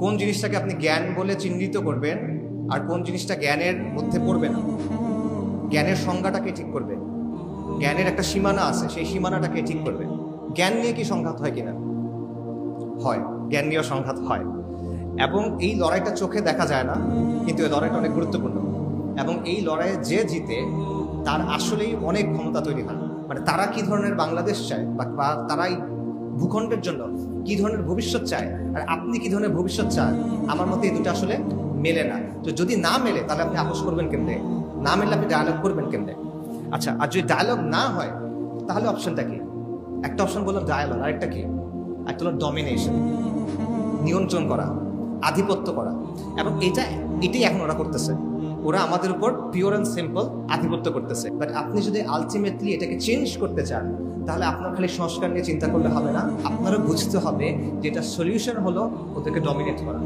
কোন জিনিসটাকে আপনি জ্ঞান বলে চিহ্নিত করবেন আর কোন জিনিসটা জ্ঞানের মধ্যে পড়বে না, জ্ঞানের সংজ্ঞাটাকে ঠিক করবে। জ্ঞানের একটা সীমানা আছে, সেই সীমানাটাকে ঠিক করবে। জ্ঞান নিয়ে কি সংঘাত হয় কিনা? হয়, জ্ঞান নিয়েও সংঘাত হয়। এবং এই লড়াইটা চোখে দেখা যায় না, কিন্তু এই লড়াইটা অনেক গুরুত্বপূর্ণ। এবং এই লড়াইয়ে যে জিতে তার আসলেই অনেক ক্ষমতা তৈরি হয়। মানে তারা কি ধরনের বাংলাদেশ চায় বা তারা এই ভূখণ্ডের জন্য কি ধরনের ভবিষ্যৎ চায় আর আপনি কি ধরনের ভবিষ্যৎ চান, আমার মতে এই দুটো আসলে মেলে না। তো যদি না মেলে তাহলে আপনি আপোষ করবেন কেমনে? না মেলে আপনি ডায়ালগ করবেন কেমনে? আচ্ছা, আর যদি ডায়ালগ না হয় তাহলে অপশনটা কি? একটা অপশন বললাম ডায়ালগ, আরেকটা কি? একটা হলো ডমিনেশন, নিয়ন্ত্রণ করা, আধিপত্য করা। এবং এটাই এখন ওরা করতেছে। ওরা আমাদের উপর পিওর অ্যান্ড সিম্পল আধিপত্য করতেছে। বাট আপনি যদি আলটিমেটলি এটাকে চেঞ্জ করতে চান তাহলে আপনার খালি সংস্কার নিয়ে চিন্তা করলে হবে না, আপনারও বুঝতে হবে যে এটা সলিউশন হলো ওদেরকে ডমিনেট করা।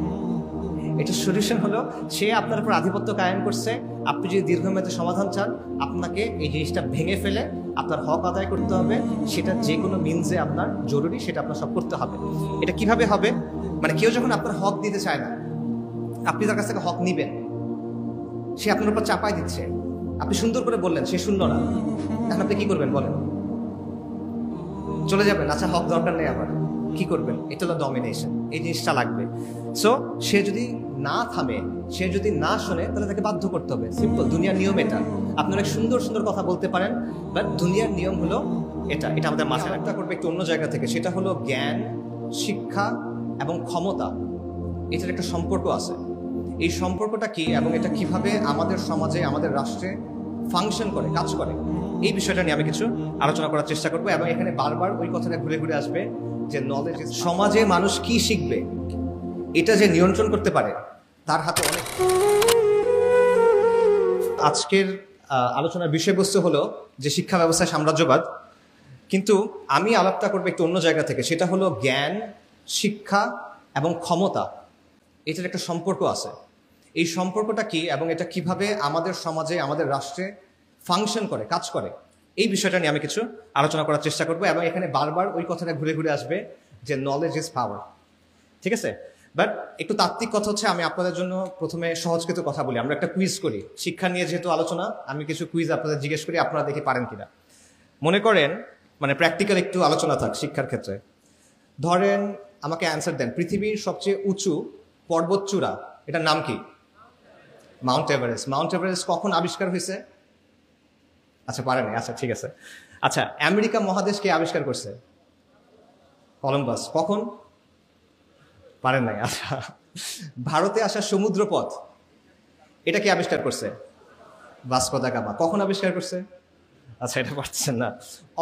এটা সলিউশন হলো সে আপনার উপর আধিপত্য কায়েম করছে। আপনি যদি দীর্ঘমেয়াদী সমাধান চান, আপনাকে এই জিনিসটা ভেঙে ফেলে আপনার হক আদায় করতে হবে। সেটা যে কোনো মিনসে আপনার জরুরি, সেটা আপনার সব করতে হবে। এটা কিভাবে হবে? মানে কেউ যখন আপনার হক দিতে চায় না, আপনি তার কাছ থেকে হক নিবেন, সে আপনার উপর চাপাই দিচ্ছে, আপনি সুন্দর করে বললেন, সে শুনল না, এখন আপনি কি করবেন বলেন? চলে যাবেন? আচ্ছা, হক দরকার নেই, আবার কি করবেন? এটা হলো ডমিনেশন। এই জিনিসটা লাগবে। সো সে যদি না থামে, সে যদি না শোনে, তাহলে তাকে বাধ্য করতে হবে। সিম্পল, দুনিয়ার নিয়ম এটা। আপনি অনেক সুন্দর সুন্দর কথা বলতে পারেন, বাট দুনিয়ার নিয়ম হলো এটা আমাদের মাথায় রাখতে করবে একটু অন্য জায়গা থেকে। সেটা হলো জ্ঞান, শিক্ষা এবং ক্ষমতা, এটার একটা সম্পর্ক আছে। এই সম্পর্কটা কি এবং এটা কিভাবে আমাদের সমাজে, আমাদের রাষ্ট্রে ফাংশন করে, কাজ করে, এই বিষয়টা নিয়ে আমি কিছু আলোচনা করার চেষ্টা করবো। এবং এখানে বারবার ওই কথাটা ঘুরে ঘুরে আসবে যে নলেজ, সমাজে মানুষ কি শিখবে এটা যে নিয়ন্ত্রণ করতে পারে তার হাতে অনেক। আজকের আলোচনার বিষয়বস্তু হলো যে শিক্ষা ব্যবস্থায় সাম্রাজ্যবাদ, কিন্তু আমি আলাপটা করবো একটু অন্য জায়গা থেকে। সেটা হলো জ্ঞান, শিক্ষা এবং ক্ষমতা, এটার একটা সম্পর্ক আছে। এই সম্পর্কটা কি এবং এটা কিভাবে আমাদের সমাজে, আমাদের রাষ্ট্রে ফাংশন করে, কাজ করে, এই বিষয়টা নিয়ে আমি কিছু আলোচনা করার চেষ্টা করবো। এবং এখানে বারবার ওই কথাটা ঘুরে ঘুরে আসবে যে নলেজ ইজ পাওয়ার। ঠিক আছে? বাট একটু তাত্ত্বিক কথা হচ্ছে, আমি আপনাদের জন্য প্রথমে সহজ কিছু কথা বলি। আমরা একটা কুইজ করি, শিক্ষা নিয়ে যেহেতু আলোচনা, আমি কিছু কুইজ আপনাদের জিজ্ঞেস করি, আপনারা দেখি পারেন কিনা। মনে করেন, মানে প্র্যাকটিক্যাল একটু আলোচনা থাক শিক্ষার ক্ষেত্রে। ধরেন, আমাকে অ্যান্সার দেন, পৃথিবীর সবচেয়ে উঁচু পর্বতচূড়া এটার নাম কি? Mount Everest. মাউন্ট এভারেস্ট কখন আবিষ্কার হয়েছে? আচ্ছা, পারেনি। আচ্ছা, ঠিক আছে। আচ্ছা, আমেরিকা মহাদেশ কে আবিষ্কার করছে? কলম্বাস। কখন? পারেন নাই। আচ্ছা, ভারতে আসা সমুদ্রপথ এটা কে আবিষ্কার করছে? Vasco da Gama. কখন আবিষ্কার করছে? আচ্ছা, এটা পারছেন না।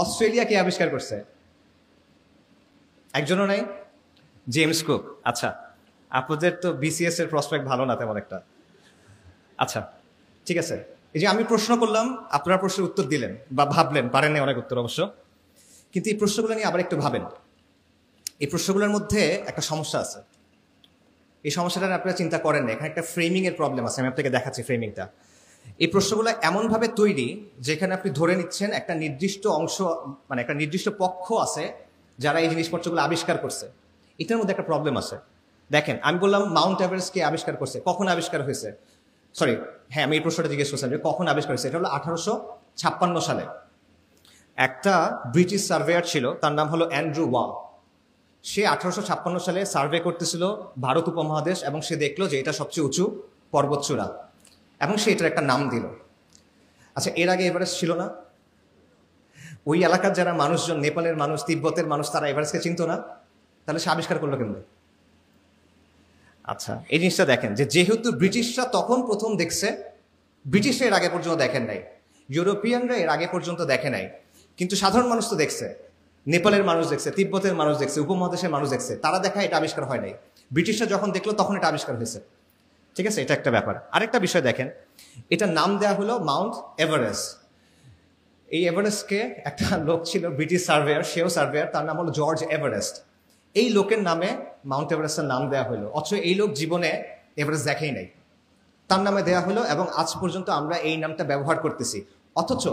অস্ট্রেলিয়া কে আবিষ্কার করছে? একজনও নাই? James cook. আচ্ছা, আপনাদের তো বিসিএস এর প্রসপেক্ট ভালো না তেমন একটা। আচ্ছা, ঠিক আছে। এই যে আমি প্রশ্ন করলাম, আপনারা প্রশ্নের উত্তর দিলেন বা ভাবলেন, পারেননি অনেক উত্তর অবশ্য, কিন্তু এই প্রশ্নগুলো নিয়ে আবার একটু ভাবেন। এই প্রশ্নগুলোর মধ্যে একটা সমস্যা আছে। এই সমস্যাটা আপনারা চিন্তা করেন না। এখানে একটা ফ্রেমিং এর প্রবলেম আছে। আমি আপনাকে দেখাচ্ছি ফ্রেমিংটা। এই প্রশ্নগুলো এমনভাবে তৈরি যেখানে আপনি ধরে নিচ্ছেন একটা নির্দিষ্ট অংশ, মানে একটা নির্দিষ্ট পক্ষ আছে যারা এই জিনিসপত্রগুলো আবিষ্কার করছে। এটার মধ্যে একটা প্রবলেম আছে। দেখেন, আমি বললাম মাউন্ট এভারেস্ট কে আবিষ্কার করছে, কখন আবিষ্কার হয়েছে? সরি, হ্যাঁ, আমি এই প্রশ্নটা জিজ্ঞেস করছিলাম যে কখন আবিষ্কার হয়েছে। এটা হলো 1856 সালে। একটা ব্রিটিশ সার্ভেয়ার ছিল, তার নাম হলো অ্যান্ড্রু ওয়াং। সে 1856 সালে সার্ভে করতেছিল ভারত উপমহাদেশ, এবং সে দেখলো যে এটা সবচেয়ে উঁচু পর্বতচূড়া, এবং সে এটার একটা নাম দিল। আচ্ছা, এর আগে এভারেস্ট ছিল না? ওই এলাকার যারা মানুষজন, নেপালের মানুষ, তিব্বতের মানুষ, তারা এভারেস্টকে চিনতো না? তাহলে সে আবিষ্কার করলো কেমন? আচ্ছা, এই জিনিসটা দেখেন যে যেহেতু ব্রিটিশরা তখন প্রথম দেখছে, ব্রিটিশরা এর আগে পর্যন্ত দেখেন নাই, ইউরোপিয়ানরা এর আগে পর্যন্ত দেখে নাই, কিন্তু সাধারণ মানুষ তো দেখছে, নেপালের মানুষ দেখছে, তিব্বতের মানুষ দেখছে, উপমহাদেশের মানুষ দেখছে, তারা দেখা এটা আবিষ্কার হয় নাই। ব্রিটিশরা যখন দেখলো তখন এটা আবিষ্কার হয়েছে। ঠিক আছে, এটা একটা ব্যাপার। আরেকটা বিষয় দেখেন, এটা নাম দেওয়া হলো মাউন্ট এভারেস্ট। এই এভারেস্টকে একটা লোক ছিল, ব্রিটিশ সার্ভেয়ার, সেও সার্ভেয়ার, তার নাম হলো জর্জ এভারেস্ট। এই লোকের নামে মাউন্ট এভারেস্টের নাম দেওয়া হলো, অথচ এই লোক জীবনে এভারেস্ট দেখেই নাই, তার নামে দেওয়া হলো, এবং আজ পর্যন্ত আমরা এই নামটা ব্যবহার করতেছি। অথচ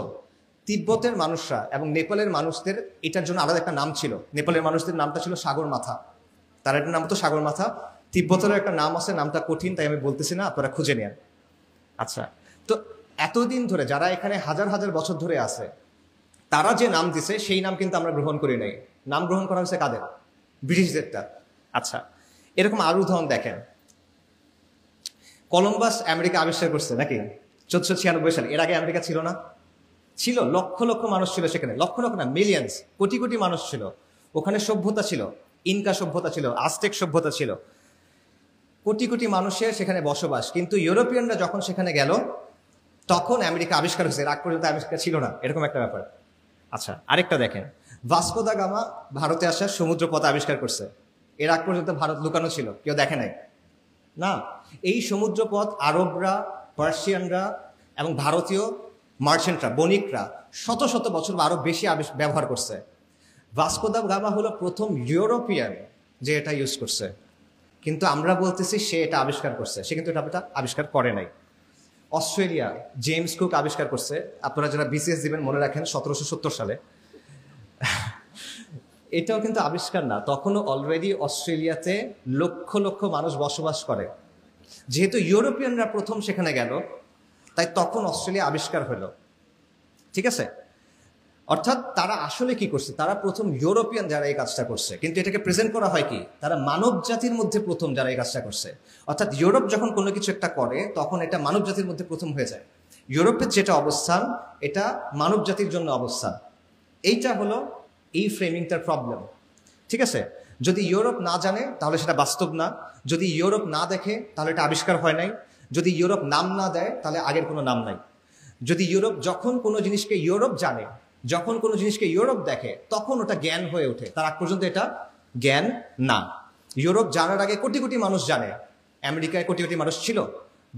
তিব্বতের মানুষরা এবং নেপালের মানুষদের এটার জন্য আলাদা একটা নাম ছিল। নেপালের মানুষদের নামটা ছিল সাগরমাথা, তার একটা নাম তো সাগরমাথা। তিব্বতের একটা নাম আছে, নামটা কঠিন তাই আমি বলতেছি না, আপনারা খুঁজে নেন। আচ্ছা, তো এতদিন ধরে যারা এখানে হাজার হাজার বছর ধরে আছে, তারা যে নাম দিছে সেই নাম কিন্তু আমরা গ্রহণ করি নাই। নাম গ্রহণ করা হয়েছে কাদের? ব্রিটিশদেরটা। আচ্ছা, এরকম আরো উদাহরণ দেখেন। কলম্বাস আমেরিকা আবিষ্কার করছে নাকি 1496 সালে? এর আগে আমেরিকা ছিল না? ছিল, লক্ষ লক্ষ মানুষ ছিল সেখানে, লক্ষ লক্ষ না, মিলিয়ন্স, কোটি কোটি মানুষ ছিল ওখানে। সভ্যতা ছিল, ইনকা সভ্যতা ছিল, আজটেক সভ্যতা ছিল, কোটি কোটি মানুষের সেখানে বসবাস। কিন্তু ইউরোপিয়ানরা যখন সেখানে গেল তখন আমেরিকা আবিষ্কার হয়েছে, আগ পর্যন্ত আবিষ্কার ছিল না, এরকম একটা ব্যাপার। আচ্ছা, আরেকটা দেখেন, ভাস্কো দা গামা ভারতে আসার সমুদ্রপথ আবিষ্কার করছে। এর আগ পর্যন্ত ভারত লুকানো ছিল, কেউ দেখে নাই না। এই সমুদ্রপথ আরবরা, পার্সিয়ানরা এবং ভারতীয় মার্চেন্টরা, বণিকরা শত শত বছর বা আরো বেশি ব্যবহার করছে। ভাস্কো দা গামা হলো প্রথম ইউরোপিয়ান যে এটা ইউজ করছে, কিন্তু আমরা বলতেছি সে এটা আবিষ্কার করছে, সে কিন্তু এটা আবিষ্কার করে নাই। অস্ট্রেলিয়া জেমস কুক আবিষ্কার করছে, আপনারা যারা বিসিএস দিবেন মনে রাখেন 1770 সালে। এটাও কিন্তু আবিষ্কার না, তখনও অলরেডি অস্ট্রেলিয়াতে লক্ষ লক্ষ মানুষ বসবাস করে। যেহেতু ইউরোপিয়ানরা প্রথম সেখানে গেল, তাই তখন অস্ট্রেলিয়া আবিষ্কার হলো। ঠিক আছে, অর্থাৎ তারা আসলে কি করছে? তারা প্রথম ইউরোপিয়ান যারা এই কাজটা করছে, কিন্তু এটাকে প্রেজেন্ট করা হয় কি তারা মানব জাতির মধ্যে প্রথম যারা এই কাজটা করছে। অর্থাৎ ইউরোপ যখন কোনো কিছু একটা করে তখন এটা মানব জাতির মধ্যে প্রথম হয়ে যায়। ইউরোপের যেটা অবস্থান এটা মানব জাতির জন্য অবস্থান। এইটা হলো এই ফ্রেমিংটার প্রবলেম। ঠিক আছে, যদি ইউরোপ না জানে তাহলে সেটা বাস্তব না, যদি ইউরোপ না দেখে তাহলে এটা আবিষ্কার হয় নাই, যদি ইউরোপ নাম না দেয় তাহলে আগের কোনো নাম নাই। যদি ইউরোপ যখন কোনো জিনিসকে ইউরোপ জানে, যখন কোনো জিনিসকে ইউরোপ দেখে তখন ওটা জ্ঞান হয়ে ওঠে, তার আগ পর্যন্ত এটা জ্ঞান না। ইউরোপ জানার আগে কোটি কোটি মানুষ জানে, আমেরিকায় কোটি কোটি মানুষ ছিল,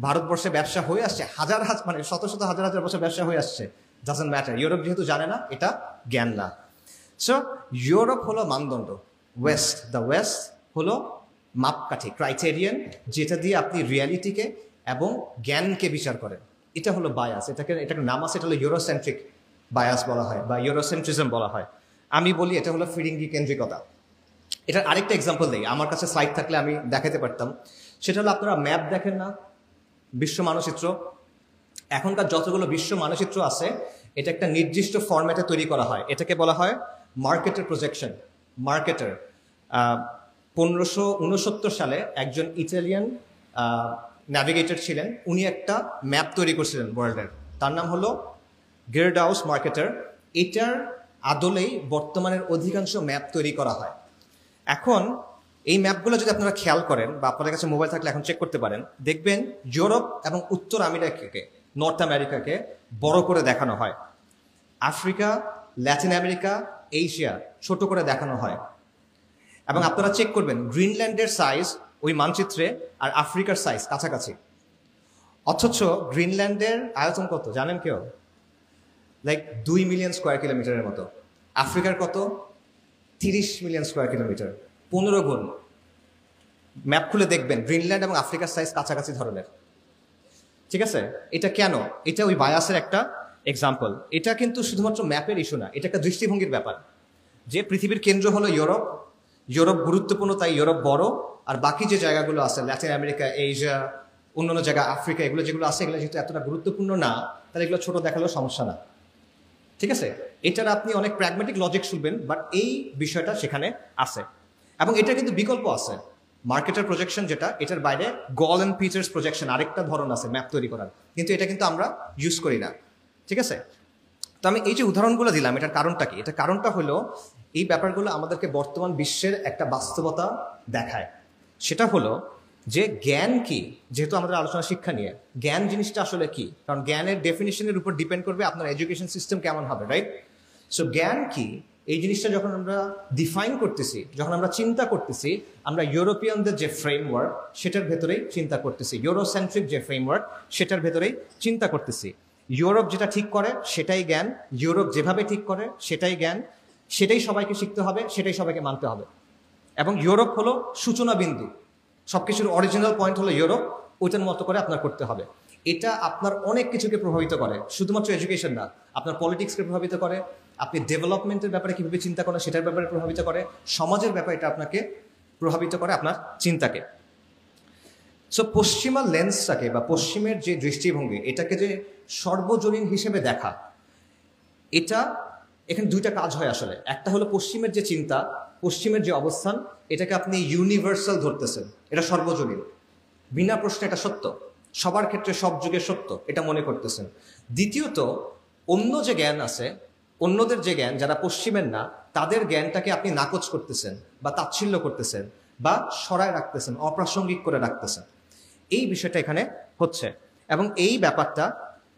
ভারতবর্ষে ব্যবসা হয়ে আসছে হাজার হাজার, মানে শত শত হাজার হাজার বছর ব্যবসা হয়ে আসছে, ডাজন্ট ম্যাটার। ইউরোপ যেহেতু জানে না, এটা জ্ঞান না। সো ইউরোপ হলো মানদণ্ড, ওয়েস্ট, দ্য ওয়েস্ট হলো মাপকাঠি, ক্রাইটেরিয়ান, যেটা দিয়ে আপনি রিয়ালিটিকে এবং জ্ঞানকে বিচার করেন। এটা হলো বায়াস, এটাকে নাম আছে, এটা হলো ইউরোসেন্ট্রিক বায়াস বলা হয় বা ইউরোসেন্ট্রিজম বলা হয়। আমি বলি এটা হলো ফিরিঙ্গি কেন্দ্রিকতা। এটার আরেকটা এক্সাম্পল দিই, আমার কাছে স্লাইড থাকলে আমি দেখাতে পারতাম। সেটা হলো, আপনারা ম্যাপ দেখেন না, বিশ্ব মানচিত্র, এখনকার যতগুলো বিশ্ব মানচিত্র আছে এটা একটা নির্দিষ্ট ফরম্যাটে তৈরি করা হয়, এটাকে বলা হয় মার্কেটের প্রজেকশন। মার্কেটার 1569 সালে একজন ইটালিয়ান ন্যাভিগেটর ছিলেন, উনি একটা ম্যাপ তৈরি করছিলেন ওয়ার্ল্ডের, তার নাম হলো গেরডাউস মার্কেটার। এটার আদলেই বর্তমানের অধিকাংশ ম্যাপ তৈরি করা হয়। এখন এই ম্যাপগুলো যদি আপনারা খেয়াল করেন বা আপনাদের কাছে মোবাইল থাকলে এখন চেক করতে পারেন, দেখবেন ইউরোপ এবং উত্তর আমেরিকাকে, নর্থ আমেরিকাকে বড় করে দেখানো হয়, আফ্রিকা, ল্যাটিন আমেরিকা, এশিয়া ছোট করে দেখানো হয়। এবং আপনারা চেক করবেন গ্রিনল্যান্ডের সাইজ ওই মানচিত্রে আর আফ্রিকার সাইজ কাছাকাছি, অথচ গ্রিনল্যান্ডের আয়তন কত জানেন কেউ? লাইক 2 মিলিয়ন স্কোয়ার কিলোমিটারের মতো। আফ্রিকার কত? 30 মিলিয়ন স্কোয়ার কিলোমিটার, 15 গুণ। ম্যাপ খুলে দেখবেন গ্রিনল্যান্ড এবং আফ্রিকার সাইজ কাছাকাছি ধরনের। ঠিক আছে, এটা কেন? এটা ওই বায়াসের একটা এক্সাম্পল। এটা কিন্তু শুধুমাত্র ম্যাপের ইস্যু না, এটা একটা দৃষ্টিভঙ্গির ব্যাপার, যে পৃথিবীর কেন্দ্র হলো ইউরোপ, ইউরোপ গুরুত্বপূর্ণ তাই ইউরোপ বড়, আর বাকি যে জায়গাগুলো আছে ল্যাটিন আমেরিকা, এশিয়া, অন্যান্য জায়গা, আফ্রিকা, এগুলো যেগুলো আছে এগুলো যেহেতু এতটা গুরুত্বপূর্ণ না, তাহলে এগুলো ছোট দেখালেও সমস্যা না। ঠিক আছে, এটার আপনি অনেক প্র্যাগমেটিক লজিক শুনবেন, বাট এই বিষয়টা সেখানে আছে। এবং এটা কিন্তু বিকল্প আছে, মার্কেটের প্রজেকশন যেটা, এটার বাইরে গল অ্যান্ড পিটার্স প্রজেকশন আরেকটা ধরন আছে ম্যাপ তৈরি করার, কিন্তু এটা কিন্তু আমরা ইউজ করি না। ঠিক আছে, তো আমি এই যে উদাহরণগুলো দিলাম, এটার কারণটা কি? এটার কারণটা হলো এই ব্যাপারগুলো আমাদেরকে বর্তমান বিশ্বের একটা বাস্তবতা দেখায়। সেটা হলো যে জ্ঞান কি, যেহেতু আমাদের আলোচনা শিক্ষা নিয়ে, জ্ঞান জিনিসটা আসলে কি? কারণ জ্ঞানের ডেফিনিশনের উপর ডিপেন্ড করবে আপনার এডুকেশন সিস্টেম কেমন হবে, রাইট? সো জ্ঞান কি, এই জিনিসটা যখন আমরা ডিফাইন করতেছি, যখন আমরা চিন্তা করতেছি, আমরা ইউরোপিয়ানদের যে ফ্রেমওয়ার্ক সেটার ভেতরেই চিন্তা করতেছি, ইউরোসেন্ট্রিক যে ফ্রেমওয়ার্ক সেটার ভেতরেই চিন্তা করতেছি। ইউরোপ যেটা ঠিক করে সেটাই জ্ঞান, ইউরোপ যেভাবে ঠিক করে সেটাই জ্ঞান, সেটাই সবাইকে শিখতে হবে, সেটাই সবাইকে মানতে হবে। এবং ইউরোপ হলো সূচনা বিন্দু, সবকিছুর অরিজিনাল পয়েন্ট হলো ইউরোপ, ওইটার মতো করে আপনার করতে হবে। এটা আপনার অনেক কিছুকে প্রভাবিত করে, শুধুমাত্র এডুকেশন না, আপনার পলিটিক্সকে প্রভাবিত করে, আপনি ডেভেলপমেন্টের ব্যাপারে কীভাবে চিন্তা করেন সেটার ব্যাপারে প্রভাবিত করে, সমাজের ব্যাপারে এটা আপনাকে প্রভাবিত করে, আপনার চিন্তাকে। সো পশ্চিমা লেন্সটাকে বা পশ্চিমের যে দৃষ্টিভঙ্গি এটাকে যে সর্বজনীন হিসেবে দেখা, এটা এখানে দুইটা কাজ হয় আসলে। একটা হলো পশ্চিমের যে চিন্তা, পশ্চিমের যে অবস্থান, এটাকে আপনি ইউনিভার্সাল ধরতেছেন, এটা সর্বজনীন, বিনা প্রশ্নে এটা সত্য, সবার ক্ষেত্রে সব যুগে সত্য, এটা মনে করতেছেন। দ্বিতীয়ত, অন্য যে জ্ঞান আছে, অন্যদের যে জ্ঞান যারা পশ্চিমের না, তাদের জ্ঞানটাকে আপনি নাকচ করতেছেন বা তাচ্ছিল্য করতেছেন বা সরায় রাখতেছেন, অপ্রাসঙ্গিক করে রাখতেছেন। এই বিষয়টা এখানে হচ্ছে। এবং এই ব্যাপারটা,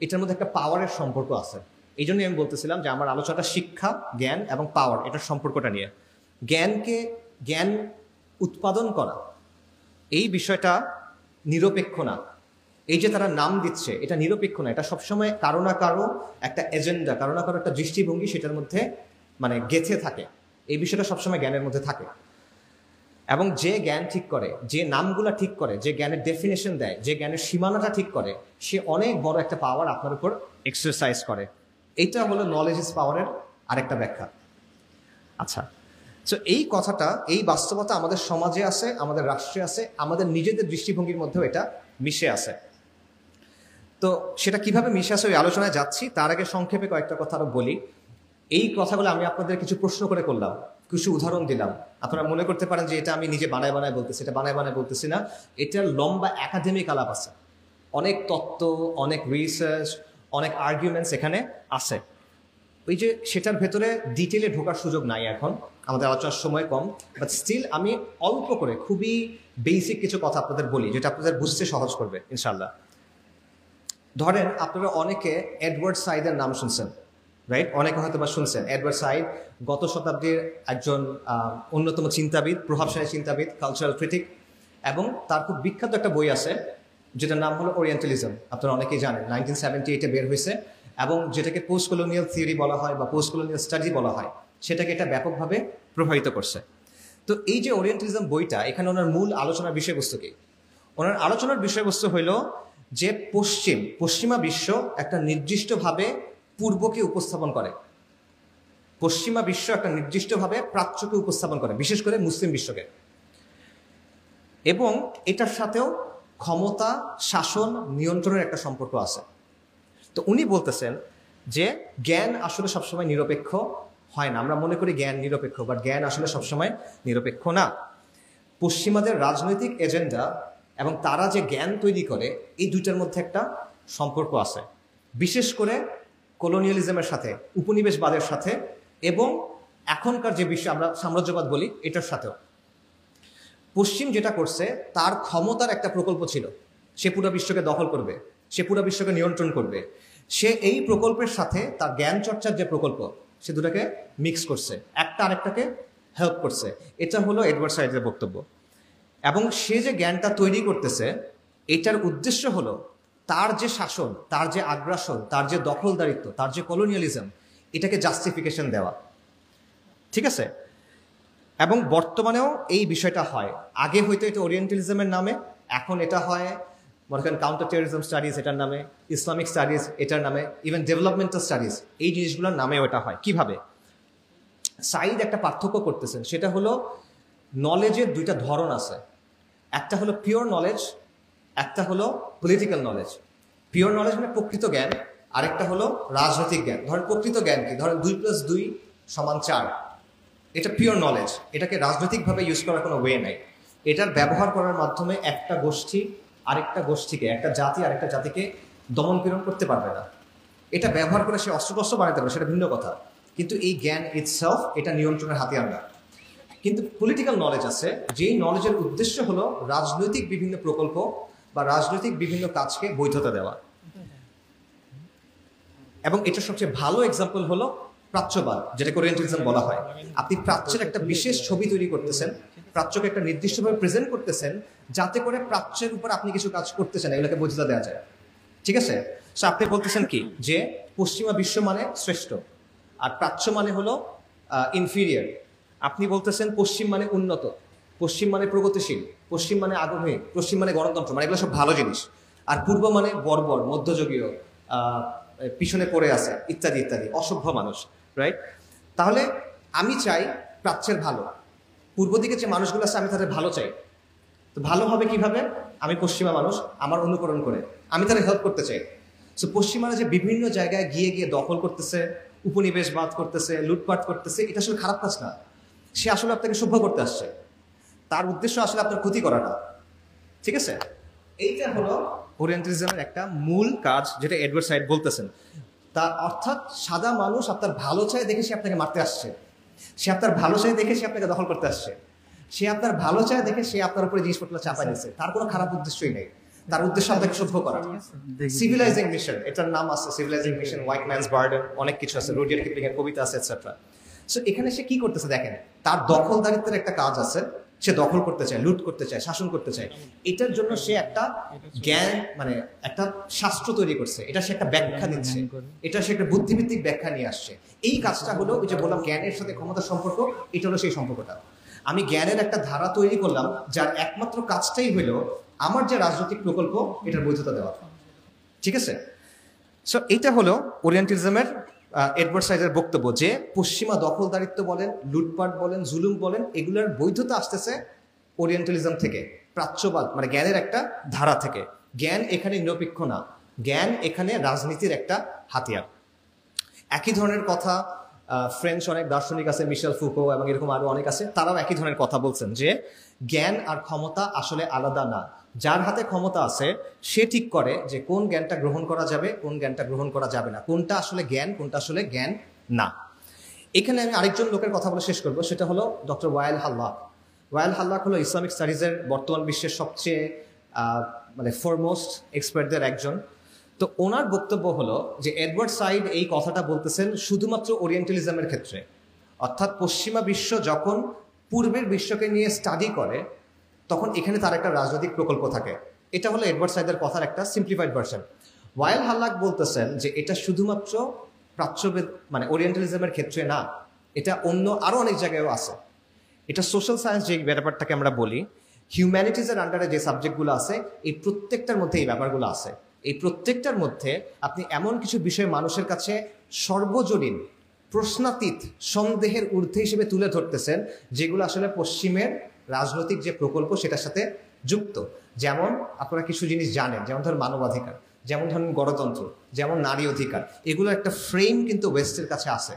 এটার মধ্যে একটা পাওয়ারের সম্পর্ক আছে। এই জন্যই আমি বলতেছিলাম যে আমার আলোচনাটা শিক্ষা, জ্ঞান এবং পাওয়ার, এটার সম্পর্কটা নিয়ে। জ্ঞান উৎপাদন করা, এই বিষয়টা নিরপেক্ষ না। এই যে তারা নাম দিচ্ছে, এটা নিরপেক্ষ না, এটা সবসময় কারো না কারো একটা এজেন্ডা, কারো না কারো একটা দৃষ্টিভঙ্গি সেটার মধ্যে মানে গেঁথে থাকে। এই বিষয়টা সবসময় জ্ঞানের মধ্যে থাকে। এবং যে জ্ঞান ঠিক করে, যে নামগুলা ঠিক করে, যে জ্ঞানের ডেফিনেশন দেয়, যে জ্ঞানের সীমানাটা ঠিক করে, সে অনেক বড় একটা পাওয়ার আপনার উপর এক্সারসাইজ করে। এইটা হলো নলেজ ইজ পাওয়ারের আরেকটা ব্যাখ্যা। আচ্ছা, তো এই কথাটা, এই বাস্তবতা আমাদের সমাজে আছে, আমাদের রাষ্ট্রে আছে, আমাদের নিজেদের দৃষ্টিভঙ্গির মধ্যেও এটা মিশে আছে। তো সেটা কিভাবে মিশে আছে ওই আলোচনায় যাচ্ছি, তার আগে সংক্ষেপে কয়েকটা কথা আরো বলি। এই কথাগুলো আমি আপনাদের কিছু প্রশ্ন করে করলাম, কিছু উদাহরণ দিলাম। আপনারা মনে করতে পারেন যে এটা আমি নিজে বানায় বানায় বলতেছি, এটা বানায় বানায় বলতেছি না, এটার লম্বা একাডেমিক আলাপ আছে, অনেক তত্ত্ব, অনেক রিসার্চ, অনেক আর্গুমেন্টস এখানে আছে। ওই যে সেটার ভেতরে ডিটেলে ঢোকার সুযোগ নাই এখন, আমাদের আলোচনার সময় কম, বাট স্টিল আমি অল্প করে খুবই বেসিক কিছু কথা আপনাদের বলি, যেটা আপনাদের বুঝতে সহজ করবে ইনশাল্লাহ। ধরেন আপনারা অনেকে এডওয়ার্ড সাইদের নাম শুনছেন, রাইট? অনেকে হয়তো বা শুনছেন। এডওয়ার্ড সাইদ গত শতাব্দীর একজন অন্যতম চিন্তাবিদ, প্রভাবশালী চিন্তাবিদ, কালচারাল ক্রিটিক। এবং তার খুব বিখ্যাত একটা বই আছে যেটার নাম হলো ওরিয়েন্টালিজম। আপনারা অনেকেই জানেন, 1978-এ বের হয়েছে। এবং যেটাকে পোস্ট কলোনিয়াল থিওরি বলা হয় বা পোস্ট কলোনিয়াল স্টাডি বলা হয়, সেটাকে এটা ব্যাপকভাবে প্রভাবিত করছে। তো এই যে ওরিয়েন্টালিজম বইটা, এখানে ওনার মূল আলোচনার বিষয়বস্তু কি? ওনার আলোচনার বিষয়বস্তু হইল যে পশ্চিমা বিশ্ব একটা নির্দিষ্টভাবে পূর্বকে উপস্থাপন করে, পশ্চিমা বিশ্ব একটা নির্দিষ্টভাবে প্রাচ্যকে উপস্থাপন করে, বিশেষ করে মুসলিম বিশ্বকে। এবং এটার সাথেও ক্ষমতা, শাসন, নিয়ন্ত্রণের একটা সম্পর্ক আছে। তো উনি বলতেছেন যে জ্ঞান আসলে সবসময় নিরপেক্ষ হয় না। আমরা মনে করি জ্ঞান নিরপেক্ষ, বাট জ্ঞান আসলে সবসময় নিরপেক্ষ না। পশ্চিমাদের রাজনৈতিক এজেন্ডা এবং তারা যে জ্ঞান তৈরি করে, এই দুইটার মধ্যে একটা সম্পর্ক আছে, বিশেষ করে কলোনিয়ালিজমের সাথে, উপনিবেশবাদের সাথে, এবং এখনকার যে বিশ্ব আমরা সাম্রাজ্যবাদ বলি, এটার সাথেও। পশ্চিম যেটা করছে, তার ক্ষমতার একটা প্রকল্প ছিল, সে পুরো বিশ্বকে দখল করবে, সে পুরো বিশ্বকে নিয়ন্ত্রণ করবে। সে এই প্রকল্পের সাথে তার জ্ঞান চর্চার যে প্রকল্প, সে দুটাকে মিক্স করছে, একটা আরেকটাকে হেল্প করছে। এটা হলো এডওয়ার্ড সাইডের বক্তব্য। এবং সে যে জ্ঞানটা তৈরি করতেছে, এটার উদ্দেশ্য হলো তার যে শাসন, তার যে আগ্রাসন, তার যে দখলদারিত্ব, তার যে কলোনিয়ালিজম, এটাকে জাস্টিফিকেশন দেওয়া। ঠিক আছে? এবং বর্তমানেও এই বিষয়টা হয়। আগে হয়তো এটা ওরিয়েন্টালিজমের নামে, এখন এটা হয় মনে করেন কাউন্টার টেররিজম স্টাডিজ এটার নামে, ইসলামিক স্টাডিজ এটার নামে, ইভেন ডেভেলপমেন্টাল স্টাডিজ, এই জিনিসগুলোর নামেও এটা হয়। কিভাবে? সাইদ একটা পার্থক্য করতেছেন, সেটা হলো নলেজের দুইটা ধরন আছে। একটা হলো পিওর নলেজ, একটা হলো পলিটিক্যাল নলেজ। পিওর নলেজ মানে প্রকৃত জ্ঞান, আরেকটা হলো রাজনৈতিক জ্ঞান। ধরেন প্রকৃত জ্ঞান কি? ধরেন 2+2 = 4, এটা পিওর নলেজ। এটাকে রাজনৈতিকভাবে ইউজ করার কোনো ওয়ে নাই। এটার ব্যবহার করার মাধ্যমে একটা গোষ্ঠী আরেকটা গোষ্ঠীকে, একটা জাতি আরেকটা জাতিকে দমন পীড়ন করতে পারবে না। এটা ব্যবহার করে সে অস্ত্রশস্ত্র বানাতে পারে, সেটা ভিন্ন কথা, কিন্তু এই জ্ঞান ইটসেলফ এটা নিয়ন্ত্রণের হাতিয়ার না। কিন্তু পলিটিক্যাল নলেজ আছে, যেই নলেজের উদ্দেশ্য হলো রাজনৈতিক বিভিন্ন প্রকল্প বা রাজনৈতিক বিভিন্ন কাজকে বৈধতা দেওয়া। এবং এটার সবচেয়ে ভালো এক্সাম্পল হলো প্রাচ্যবাদ, যেটাকে ওরিয়েন্টালিজম বলা হয়। আপনি প্রাচ্যের একটা বিশেষ ছবি তৈরি করতেছেন, প্রাচ্যকে একটা নির্দিষ্টভাবে প্রেজেন্ট করতেছেন, যাতে করে প্রাচ্যের উপর আপনি কিছু কাজ করতেছেন, এগুলোকে বৈধতা দেওয়া যায়। ঠিক আছে? সো আপনি বলতেছেন কি, যে পশ্চিমা বিশ্ব মানে শ্রেষ্ঠ আর প্রাচ্য মানে হলো ইনফিরিয়ার। আপনি বলতেছেন পশ্চিম মানে উন্নত, পশ্চিম মানে প্রগতিশীল, পশ্চিম মানে আধুনিক, পশ্চিম মানে গণতন্ত্র, মানে এগুলো সব ভালো জিনিস। আর পূর্ব মানে বর্বর, মধ্যযুগীয়, পিছনে পড়ে আছে, ইত্যাদি ইত্যাদি, অসভ্য মানুষ, রাইট? তাহলে আমি চাই প্রাচ্যের ভালো, পূর্ব দিকে যে মানুষগুলো আছে আমি তাদের ভালো চাই, তো ভালো হবে কিভাবে? আমি পশ্চিমা মানুষ, আমার অনুকরণ করে আমি তারা হেল্প করতে চাই। সো পশ্চিমারা যে বিভিন্ন জায়গায় গিয়ে গিয়ে দখল করতেছে, উপনিবেশবাদ করতেছে, লুটপাট করতেছে, এটা আসলে খারাপ কাজ না। সে আসলে আপনাকে সভ্য করতে আসছে, তার উদ্দেশ্য আসলে আপনার ক্ষতি করা না। ঠিক আছে, এইটা হলো ওরিয়েন্টালিজমের একটা মূল কাজ, যেটা এডওয়ার্ড সাইড বলতেছেন। তার অর্থাৎ সাদা মানুষ আপনার ভালো চায় দেখে সে আপনাকে মারতে আসছে, সে আপনার ভালো চায় দেখে সে আপনাকে দখল করতে আসছে, সে আপনার ভালো চায় দেখে সে আপনার উপরে জিনিসপত্র চাপাই নিচ্ছে। তার কোনো খারাপ উদ্দেশ্যই নেই, তার উদ্দেশ্য আপনাকে সভ্য করা। সিভিলাইজিং মিশন, এটার নাম আছে সিভিলাইজিং মিশন, হোয়াইট ম্যানস বার্ডেন, অনেক কিছু আছে, রুডিয়ার্ড কিপলিং এর কবিতা আছে এটসেট্রা। সো এখানে সে কি করতেছে দেখেন, তার দখলদারিত্বের একটা কাজ আছে, সে দখল করতে চায়, লুট করতে চায়, শাসন করতে চায়। এটার জন্য সে একটা জ্ঞান মানে একটা শাস্ত্র তৈরি করছে, এটা সে একটা ব্যাখ্যা দিচ্ছে, এটা সে একটা বুদ্ধিভিত্তিক ব্যাখ্যা নিয়ে আসছে। এই কাজটা হলো ওই যে বললাম জ্ঞানের সাথে ক্ষমতার সম্পর্ক, এটা হলো সেই সম্পর্কটা। আমি জ্ঞানের একটা ধারা তৈরি করলাম যার একমাত্র কাজটাই হলো আমার যে রাজনৈতিক প্রকল্প এটার বৈধতা দেওয়া। ঠিক আছে, সো এইটা হলো ওরিয়েন্টালিজমের এডওয়ার্ড সাইডের বক্তব্য, যে পশ্চিমা দখলদারিত্ব বলেন, লুটপাট বলেন, জুলুম বলেন, এগুলোর বৈধতা আসতেছে ওরিয়েন্টালিজম থেকে, প্রাচ্যবাদ মানে জ্ঞানের একটা ধারা থেকে। জ্ঞান এখানে নিরপেক্ষ না, জ্ঞান এখানে রাজনীতির একটা হাতিয়ার। একই ধরনের কথা ফ্রেঞ্চ অনেক দার্শনিক আছে, মিশেল ফুকো এবং এরকম আরো অনেক আছে, তারাও একই ধরনের কথা বলছেন যে জ্ঞান আর ক্ষমতা আসলে আলাদা না। যার হাতে ক্ষমতা আছে সে ঠিক করে যে কোন জ্ঞানটা গ্রহণ করা যাবে, কোন জ্ঞানটা গ্রহণ করা যাবে না, কোনটা আসলে জ্ঞান, কোনটা আসলে জ্ঞান না। এখানে আমি আরেকজন লোকের কথা বলে শেষ করবো, সেটা হলো ডক্টর ওয়াইল হাল্লাক। ওয়াইল হাল্লাক হলো ইসলামিক স্টাডিজের বর্তমান বিশ্বের সবচেয়ে মানে ফরমোস্ট এক্সপার্টদের একজন। তো ওনার বক্তব্য হলো যে এডওয়ার্ড সাইড এই কথাটা বলতেছেন শুধুমাত্র ওরিয়েন্টালিজমের ক্ষেত্রে, অর্থাৎ পশ্চিমা বিশ্ব যখন পূর্বের বিশ্বকে নিয়ে স্টাডি করে তখন এখানে তার একটা রাজনৈতিক প্রকল্প থাকে। এটা হলো এডওয়ার্ড সাইডের কথার একটা সিম্পলিফাইড ভার্সন। ওয়াইল হাল্লাক বলতেছেন যে এটা শুধুমাত্র প্রাচ্যবেদ মানে ওরিয়েন্টালিজমের ক্ষেত্রে না, এটা অন্য আরো অনেক জায়গায়ও আছে। এটা সোশ্যাল সায়েন্স যে ব্যাপারটাকে আমরা বলি, হিউম্যানিটিজের আন্ডারে যে সাবজেক্টগুলো আছে, এই প্রত্যেকটার মধ্যে এই ব্যাপারগুলো আছে। এই প্রত্যেকটার মধ্যে আপনি এমন কিছু বিষয় মানুষের কাছে সর্বজনীন, প্রশ্নাতীত, সন্দেহের ঊর্ধ্বে হিসেবে তুলে ধরতেছেন, যেগুলো আসলে পশ্চিমের রাজনৈতিক যে প্রকল্প সেটার সাথে যুক্ত। যেমন আপনারা কিছু জিনিস জানেন, যেমন ধরেন মানবাধিকার, যেমন ধরেন গণতন্ত্র, যেমন নারী অধিকার, এগুলো একটা ফ্রেম কিন্তু ওয়েস্টের কাছে আছে।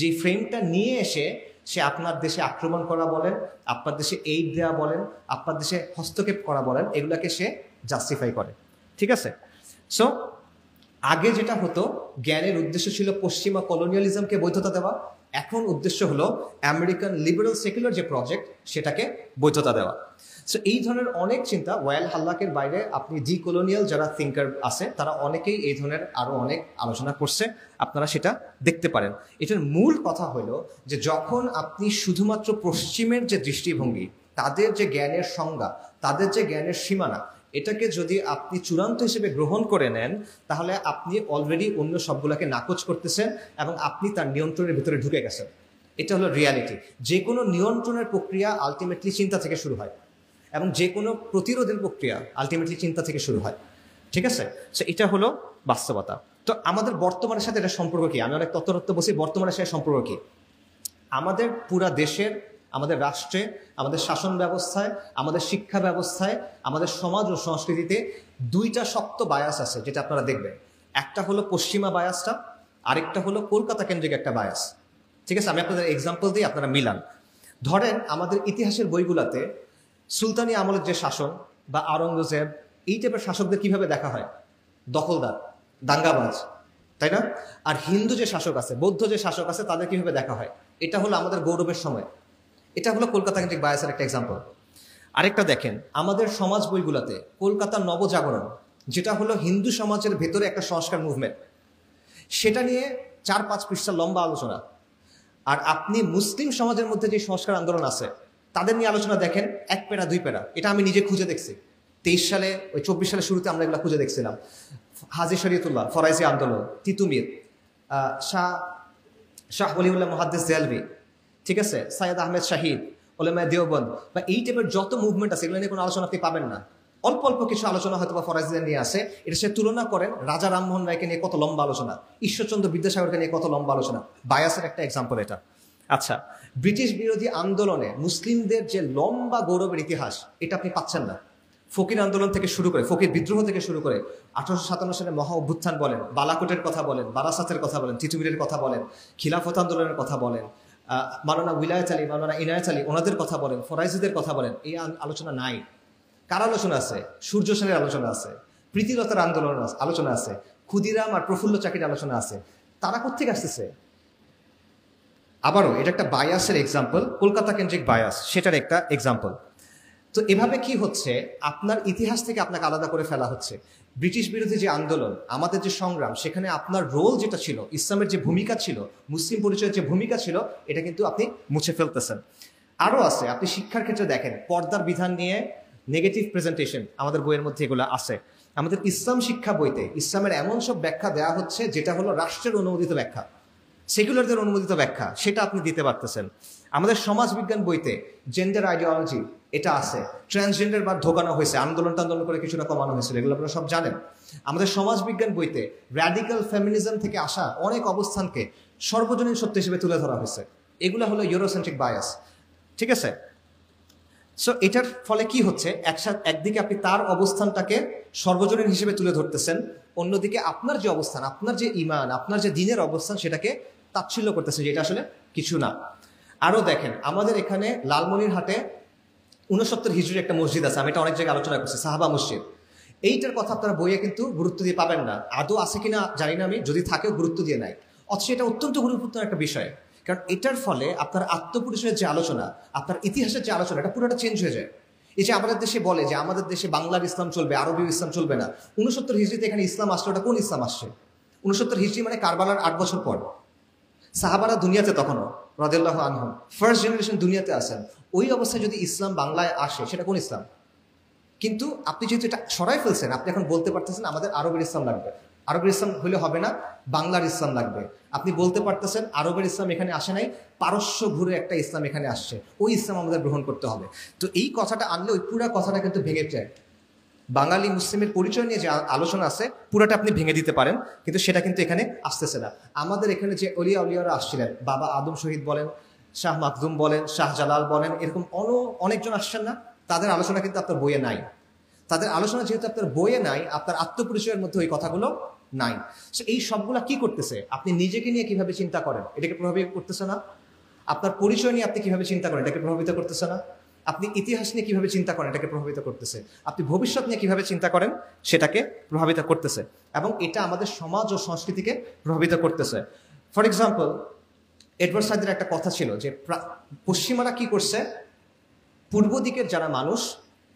যে ফ্রেমটা নিয়ে এসে সে আপনার দেশে আক্রমণ করা বলেন, আপনার দেশে এইড দেওয়া বলেন, আপনার দেশে হস্তক্ষেপ করা বলেন, এগুলাকে সে জাস্টিফাই করে। ঠিক আছে, সো আগে যেটা হতো, জ্ঞানের উদ্দেশ্য ছিল পশ্চিমা কলোনিয়ালিজমকে বৈধতা দেওয়া, এখন উদ্দেশ্য হলো আমেরিকান লিবারেল সেকুলার যে প্রজেক্ট সেটাকে বৈধতা দেওয়া। সো এই ধরনের অনেক চিন্তা, ওয়াইল হাল্লাকের বাইরে আপনি ডি কলোনিয়াল যারা থিঙ্কার আছে তারা অনেকেই এই ধরনের আরো অনেক আলোচনা করছে, আপনারা সেটা দেখতে পারেন। এটার মূল কথা হলো যে যখন আপনি শুধুমাত্র পশ্চিমের যে দৃষ্টিভঙ্গি, তাদের যে জ্ঞানের সংজ্ঞা, তাদের যে জ্ঞানের সীমানা, এটাকে যদি আপনি চূড়ান্ত হিসেবে গ্রহণ করে নেন, তাহলে আপনি অলরেডি অন্য সবগুলোকে নাকচ করতেছেন এবং আপনি তার নিয়ন্ত্রণের ভিতরে ঢুকে গেছেন। এটা হলো রিয়ালিটি। যে কোনো নিয়ন্ত্রণের প্রক্রিয়া আলটিমেটলি চিন্তা থেকে শুরু হয়, এবং যে কোনো প্রতিরোধের প্রক্রিয়া আলটিমেটলি চিন্তা থেকে শুরু হয়। ঠিক আছে, সো এটা হলো বাস্তবতা। তো আমাদের বর্তমানের সাথে এটা সম্পর্ক কি? আমি অনেক তত্ত্ব বলছি, বর্তমানের সাথে সম্পর্ক কি? আমাদের পুরা দেশের, আমাদের রাষ্ট্রে, আমাদের শাসন ব্যবস্থায়, আমাদের শিক্ষা ব্যবস্থায়, আমাদের সমাজ ও সংস্কৃতিতে দুইটা শক্ত বায়াস আছে, যেটা আপনারা দেখবেন। একটা হলো পশ্চিমা বায়াসটা, আরেকটা হলো কলকাতা কেন্দ্রিক একটা বায়াস। ঠিক আছে, আমি আপনাদের এক্সাম্পল দিই, আপনারা মিলান। ধরেন আমাদের ইতিহাসের বইগুলোতে সুলতানি আমলের যে শাসন বা আওরঙ্গজেব, এই টাইপের শাসকদের কিভাবে দেখা হয়? দখলদার, দাঙ্গাবাজ, তাই না? আর হিন্দু যে শাসক আছে, বৌদ্ধ যে শাসক আছে, তাদের কিভাবে দেখা হয়? এটা হলো আমাদের গৌরবের সময়। এটা হলো কলকাতা কেন্দ্রিক বায়াসের একটা এক্সাম্পল। আরেকটা দেখেন, আমাদের সমাজ বইগুলোতে কলকাতার নবজাগরণ, যেটা হলো হিন্দু সমাজের ভেতরে একটা সংস্কার মুভমেন্ট, সেটা নিয়ে 4-5 পৃষ্ঠা লম্বা আলোচনা। আর আপনি মুসলিম সমাজের মধ্যে যে সংস্কার আন্দোলন আছে তাদের নিয়ে আলোচনা দেখেন, 1 প্যারা 2 প্যারা। এটা আমি নিজে খুঁজে দেখছি, 23 সালে, ওই 24 সালের শুরুতে আমরা এগুলো খুঁজে দেখছিলাম। হাজি শরীয়তুল্লাহ, ফরাইজি আন্দোলন, তিতুমির, শাহ ওলিউল্লাহ মুহাদ্দিস দেলভি, ঠিক আছে, সাইয়েদ আহমেদ শাহিদ, ওলামায়ে দেওবন্দ, বা এই টাইপের যত মুভমেন্ট আছে, এগুলো নিয়ে কোনো আলোচনা আপনি পাবেন না। অল্প অল্প কিছু আলোচনা হয়তো বা ফরাইজিদের নিয়ে আসে। এটা সে তুলনা করেন রাজা রামমোহন রায়কে নিয়ে কত লম্বা আলোচনা, ঈশ্বরচন্দ্র বিদ্যাসাগরকে নিয়ে কত লম্বা আলোচনা। বায়াসের একটা এক্সাম্পল এটা। আচ্ছা, ব্রিটিশ বিরোধী আন্দোলনে মুসলিমদের যে লম্বা গৌরবের ইতিহাস, এটা আপনি পাচ্ছেন না। ফকির আন্দোলন থেকে শুরু করে, ফকির বিদ্রোহ থেকে শুরু করে 1857 সালে মহা অভ্যুত্থান বলেন, বালাকোটের কথা বলেন, বারাসাতের কথা বলেন, তিতুমিরের কথা বলেন, খিলাফত আন্দোলনের কথা বলেন, মাওলানা উইলায়াত আলী, মাওলানা ইনায়াত আলী, ওনাদের কথা বলেন, ফরাইজিদের কথা বলেন, এই আলোচনা নাই। কার আলোচনা আছে? সূর্য সেনের আলোচনা আছে, প্রীতিলতার আন্দোলন আলোচনা আছে, ক্ষুদিরাম আর প্রফুল্ল চাকির আলোচনা আছে। তারা কোত্থেকে আসতেছে? আবারও এটা একটা বায়াসের এক্সাম্পল, কলকাতা কেন্দ্রিক বায়াস, সেটার একটা এক্সাম্পল। তো এভাবে কি হচ্ছে, আপনার ইতিহাস থেকে আপনাকে আলাদা করে ফেলা হচ্ছে। ব্রিটিশ বিরোধী যে আন্দোলন, আমাদের যে সংগ্রাম, সেখানে আপনার রোল যেটা ছিল, ইসলামের যে ভূমিকা ছিল, মুসলিম পরিচয়ের যে ভূমিকা ছিল, এটা কিন্তু আপনি মুছে ফেলতেছেন। আরও আছে, আপনি শিক্ষার ক্ষেত্রে দেখেন, পর্দার বিধান নিয়ে নেগেটিভ প্রেজেন্টেশন আমাদের বইয়ের মধ্যে এগুলো আছে। আমাদের ইসলাম শিক্ষা বইতে ইসলামের এমন সব ব্যাখ্যা দেওয়া হচ্ছে যেটা হলো রাষ্ট্রের অনুমোদিত ব্যাখ্যা, সেকুলারদের অনুমোদিত ব্যাখ্যা, সেটা আপনি দিতে পারতেছেন। আমাদের সমাজবিজ্ঞান বইতে জেন্ডার আইডিওলজি এটা আছে, ট্রান্সজেন্ডার বা ঢোকানো হয়েছে, আন্দোলন করে কিছুটা কমানো হয়েছিল, এগুলো আপনারা সব জানেন। আমাদের সমাজবিজ্ঞান বইতে র্যাডিক্যাল ফেমিনিজম থেকে আসা অনেক অবস্থানকে সর্বজনীন সত্য হিসেবে তুলে ধরা হয়েছে। এগুলো হলো ইউরোসেন্ট্রিক বায়াস, ঠিক আছে? সো এটার ফলে কি হচ্ছে, একদিকে আপনি তার অবস্থানটাকে সর্বজনীন হিসেবে তুলে ধরতেছেন, অন্যদিকে আপনার যে অবস্থান, আপনার যে ইমান, আপনার যে দিনের অবস্থান, সেটাকে তাচ্ছিল্য করতেছেন, যেটা আসলে কিছু না। আরও দেখেন, আমাদের এখানে লালমনিরহাটে 69 হিজরির একটা মসজিদ আছে, আমি এটা অনেক জায়গায় আলোচনা করছি, সাহাবা মসজিদ। এইটার কথা আপনারা বইয়ে কিন্তু গুরুত্ব দিয়ে পাবেন না, আদৌ আছে কিনা জানি না আমি, যদি থাকেও গুরুত্ব দিয়ে নাই। অথচ এটা অত্যন্ত গুরুত্বপূর্ণ একটা বিষয়, কারণ এটার ফলে আপনার আত্মপরিচয়ের যে আলোচনা, আপনার ইতিহাসের যে আলোচনা, এটা পুরোটা চেঞ্জ হয়ে যায়। এই যে আমাদের দেশে বলে যে আমাদের দেশে বাংলার ইসলাম চলবে, আরবীয় ইসলাম চলবে না, 69 হিজরিতে এখানে ইসলাম আসছে, ওটা কোন ইসলাম আসছে? 69 হিজরি মানে কারবালার 8 বছর পর। সাহাবারা দুনিয়াতে তখনও রাদিয়াল্লাহু আনহুম ফার্স্ট জেনারেশন দুনিয়াতে আসেন, ওই অবস্থায় যদি ইসলাম বাংলায় আসে, সেটা কোন ইসলাম? কিন্তু আপনি যেহেতু এটা সরাই ফেলছেন, আপনি এখন বলতে পারতেছেন আমাদের আরবের ইসলাম লাগবে, আরবের ইসলাম হলে হবে না, বাংলার ইসলাম লাগবে। আপনি বলতে পারতেছেন আরবের ইসলাম এখানে আসে নাই, পারস্য ঘুরে একটা ইসলাম এখানে আসছে, ওই ইসলাম আমাদের গ্রহণ করতে হবে। তো এই কথাটা আনলে ওই পুরো কথাটা কিন্তু ভেঙে যায়। বাঙালি মুসলিমের পরিচয় নিয়ে যে আলোচনা আছে, পুরাটা আপনি ভেঙে দিতে পারেন, কিন্তু সেটা কিন্তু এখানে আসতেছে না। আমাদের এখানে যে অলিয়া উলিয়ারা আসছিলেন, বাবা আদম শহীদ বলেন, শাহ মাকদুম বলেন, শাহ জালাল বলেন, এরকম অনেকজন আসছেন না, তাদের আলোচনা কিন্তু আপনার বইয়ে নাই। তাদের আলোচনা যেহেতু আপনার বইয়ে নাই, আপনার আত্মপরিচয়ের মধ্যে ওই কথাগুলো নাই। সো এই সবগুলা কি করতেছে, আপনি নিজেকে নিয়ে কিভাবে চিন্তা করেন, এটাকে প্রভাবিত করতেছে না? আপনার পরিচয় নিয়ে আপনি কিভাবে চিন্তা করেন, এটাকে প্রভাবিত করতেছে না? আপনি ইতিহাস নিয়ে কিভাবে চিন্তা করেন, এটাকে প্রভাবিত করতেছে। আপনি ভবিষ্যৎ নিয়ে কিভাবে চিন্তা করেন, সেটাকে প্রভাবিত করতেছে, এবং এটা আমাদের সমাজ ও সংস্কৃতিকে প্রভাবিত করতেছে। ফর এক্সাম্পল, এডওয়ার্ড সাইদের একটা কথা ছিল যে পশ্চিমারা কি করছে, পূর্ব দিকের যারা মানুষ,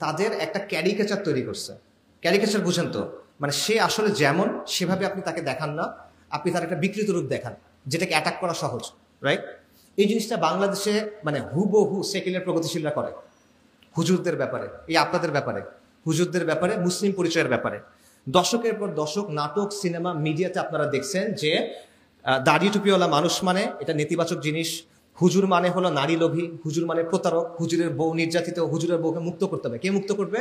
তাদের একটা ক্যারিকেচার তৈরি করছে। ক্যারিকেচার বুঝেন তো, মানে সে আসলে যেমন সেভাবে আপনি তাকে দেখান না, আপনি তার একটা বিকৃত রূপ দেখান, যেটাকে অ্যাটাক করা সহজ, রাইট? এই জিনিসটা বাংলাদেশে মানে হুবহু সেকুলার প্রগতিশীলরা করে, হুজুরদের ব্যাপারে, এই আপনাদের ব্যাপারে, হুজুরদের ব্যাপারে, মুসলিম পরিচয়ের ব্যাপারে। দশকের পর দশক নাটক, সিনেমা, মিডিয়াতে আপনারা দেখছেন যে দাড়ি টুপিওয়ালা মানুষ মানে এটা নেতিবাচক জিনিস, হুজুর মানে হলো নারী লোভী, হুজুর মানে প্রতারক, হুজুরের বউ নির্যাতিত, হুজুরের বউকে মুক্ত করতে হবে। কে মুক্ত করবে?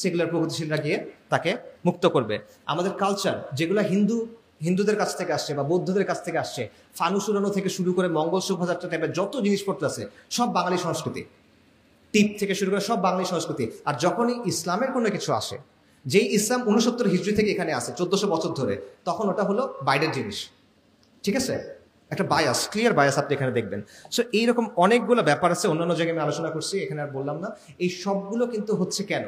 সেকুলার প্রগতিশীলরা গিয়ে তাকে মুক্ত করবে। আমাদের কালচার যেগুলো হিন্দুদের কাছ থেকে আসছে বা বৌদ্ধদের কাছ থেকে আসছে, ফানুস উড়ানো থেকে শুরু করে মঙ্গল শোভাযাত্রা টাইপের যত জিনিসপত্র আছে, সব বাঙালি সংস্কৃতি, টিপ থেকে শুরু করে সব বাঙালি সংস্কৃতি। আর যখনই ইসলামের কোনো কিছু আসে, যেই ইসলাম 69 হিজরি থেকে এখানে আসে 1400 বছর ধরে, তখন ওটা হলো বাইরের জিনিস, ঠিক আছে? একটা বায়াস, ক্লিয়ার বায়াস আপনি এখানে দেখবেন। সো এইরকম অনেকগুলো ব্যাপার আছে, অন্যান্য জায়গায় আমি আলোচনা করছি, এখানে আর বললাম না। এই সবগুলো কিন্তু হচ্ছে কেন?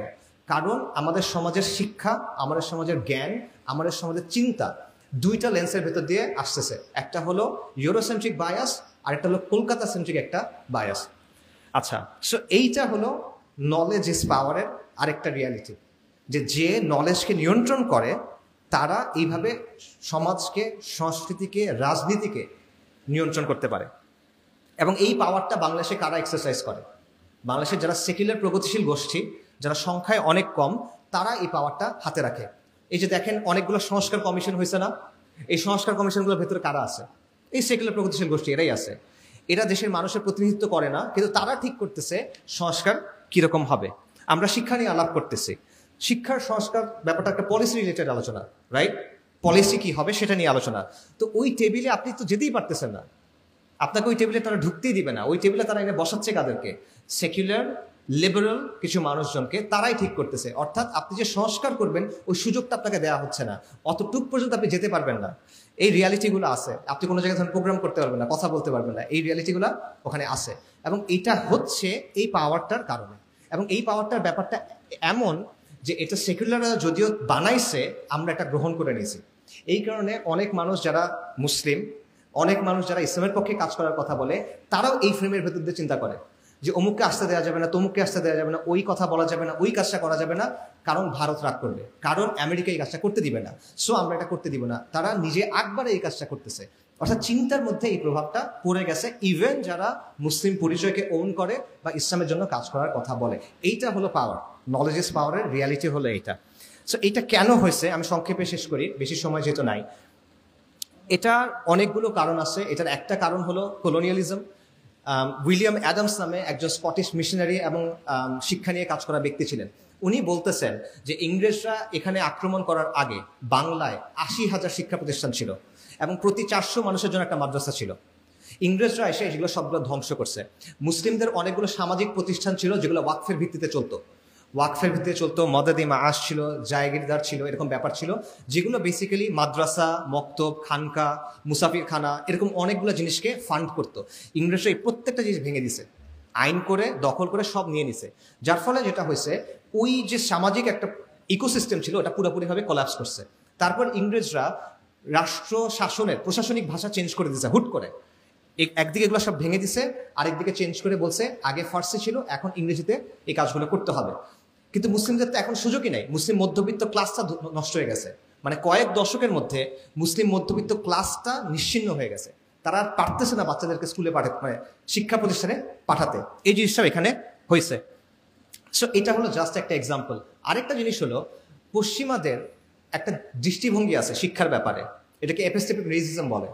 কারণ আমাদের সমাজের শিক্ষা, আমাদের সমাজের জ্ঞান, আমাদের সমাজের চিন্তা দুইটা লেন্সের ভেতর দিয়ে আসতেছে। একটা হলো ইউরোসেন্ট্রিক বায়াস, আর একটা হলো কলকাতা সেন্ট্রিক একটা বায়াস। আচ্ছা, সো এইটা হলো নলেজ ইজ পাওয়ারের আরেকটা রিয়ালিটি, যে নলেজকে নিয়ন্ত্রণ করে, তারা এইভাবে সমাজকে, সংস্কৃতিকে, রাজনীতিকে নিয়ন্ত্রণ করতে পারে। এবং এই পাওয়ারটা বাংলাদেশে কারা এক্সারসাইজ করে? বাংলাদেশের যারা সেকুলার প্রগতিশীল গোষ্ঠী, যারা সংখ্যায় অনেক কম, তারা এই পাওয়ারটা হাতে রাখে। এই যে দেখেন অনেকগুলো সংস্কার কমিশন হয়েছে না, এই সংস্কার কমিশনগুলোর ভেতরে কারা আছে? এই সেকুলার প্রগতিশীল গোষ্ঠী, এরাই আছে। এরা দেশের মানুষের প্রতিনিধিত্ব করে না, কিন্তু তারা ঠিক করতেছে সংস্কার কিরকম হবে। আমরা শিক্ষা নিয়ে আলাপ করতেছি, শিক্ষার সংস্কার ব্যাপারটা একটা পলিসি রিলেটেড আলোচনা, রাইট? পলিসি কি হবে সেটা নিয়ে আলোচনা। তো ওই টেবিলে আপনি তো যেতেই পারতেছেন না, আপনাকে ওই টেবিলে তারা ঢুকতেই দিবে না। ওই টেবিলে তারা এনে বসাচ্ছে কাদেরকে? সেকুলার লিবারাল কিছু মানুষজনকে, তারাই ঠিক করতেছে। অর্থাৎ আপনি যে সংস্কার করবেন ওই সুযোগটা আপনাকে দেওয়া হচ্ছে না, অতটুক পর্যন্ত আপনি যেতে পারবেন না। এই রিয়ালিটিগুলো আছে। আপনি কোনো জায়গায় ধরুন প্রোগ্রাম করতে পারবেন না, কথা বলতে পারবেন না, এই রিয়ালিটিগুলো ওখানে আছে। এবং এটা হচ্ছে এই পাওয়ারটার কারণে। এবং এই পাওয়ারটার ব্যাপারটা এমন যে এটা সেকুলাররা যদিও বানাইছে, আমরা এটা গ্রহণ করে নিয়েছি। এই কারণে অনেক মানুষ যারা মুসলিম, অনেক মানুষ যারা ইসলামের পক্ষে কাজ করার কথা বলে, তারাও এই ফ্রেমের ভেতর দিয়ে চিন্তা করে যে অমুককে আসতে দেওয়া যাবে না, তমুককে আসতে দেওয়া যাবে না, ওই কথা বলা যাবে না, ওই কাজটা করা যাবে না, কারণ ভারত রাগ করবে, কারণ আমেরিকা এই কাজটা করতে দিবে না, সো আমরা এটা করতে দিব না। তারা নিজে একবারে এই কাজটা করতেছে। অর্থাৎ চিন্তার মধ্যে এই প্রভাবটা পড়ে গেছে, ইভেন যারা মুসলিম পরিচয়কে ওন করে বা ইসলামের জন্য কাজ করার কথা বলে। এইটা হলো পাওয়ার, নলেজ ইজ পাওয়ারের রিয়ালিটি হলো এইটা। সো এইটা কেন হয়েছে আমি সংক্ষেপে শেষ করি, বেশি সময় যেহেতু নাই। এটার অনেকগুলো কারণ আছে। এটার একটা কারণ হলো কলোনিয়ালিজম। উইলিয়াম অ্যাডামস নামে একজন স্কটিশ মিশনারি এবং শিক্ষা নিয়ে কাজ করা ব্যক্তি ছিলেন। উনি বলতেছেন যে ইংরেজরা এখানে আক্রমণ করার আগে বাংলায় 80,000 শিক্ষা প্রতিষ্ঠান ছিল এবং প্রতি 400 মানুষের জন্য একটা মাদ্রাসা ছিল। ইংরেজরা এসে এগুলো সবগুলো ধ্বংস করছে। মুসলিমদের অনেকগুলো সামাজিক প্রতিষ্ঠান ছিল যেগুলো ওয়াকফের ভিত্তিতে চলতো, ওয়াকফের ভিত্তিতে চলতো, মদদে মাআশ ছিল, জায়গিরদার ছিল, এরকম ব্যাপার ছিল, যেগুলো বেসিক্যালি মাদ্রাসা, মক্তব, খানকা, মুসাফিরখানা, এরকম অনেকগুলো জিনিসকে ফান্ড করতো। ইংরেজরা এই প্রত্যেকটা জিনিস ভেঙে দিছে, আইন করে, দখল করে সব নিয়ে নিছে। যার ফলে যেটা হয়েছে, ওই যে সামাজিক একটা ইকোসিস্টেম ছিল ওটা পুরোপুরিভাবে কোলাপস করছে। তারপর ইংরেজরা রাষ্ট্র শাসনের প্রশাসনিক ভাষা চেঞ্জ করে দিছে হুট করে। একদিকে এগুলো সব ভেঙে দিছে, আরেকদিকে চেঞ্জ করে বলছে আগে ফার্সি ছিল, এখন ইংরেজিতে এই কাজগুলো করতে হবে। কিন্তু মুসলিমদের তো এখন সুযোগই নাই। মুসলিম মধ্যবিত্ত ক্লাসটা নষ্ট হয়ে গেছে। মানে কয়েক দশকের মধ্যে মুসলিম মধ্যবিত্ত ক্লাসটা নিশ্চিহ্ন হয়ে গেছে। তারা আর পারতেছে না বাচ্চাদেরকে স্কুলে পাঠাতে, মানে শিক্ষা প্রতিষ্ঠানে পাঠাতে। এই জিনিসটাও এখানে হয়েছে। সো এটা হলো জাস্ট একটা এক্সাম্পল। আরেকটা জিনিস হলো, পশ্চিমাদের একটা দৃষ্টিভঙ্গি আছে শিক্ষার ব্যাপারে, এটাকে এপিস্টেমিক রেসিজম বলে,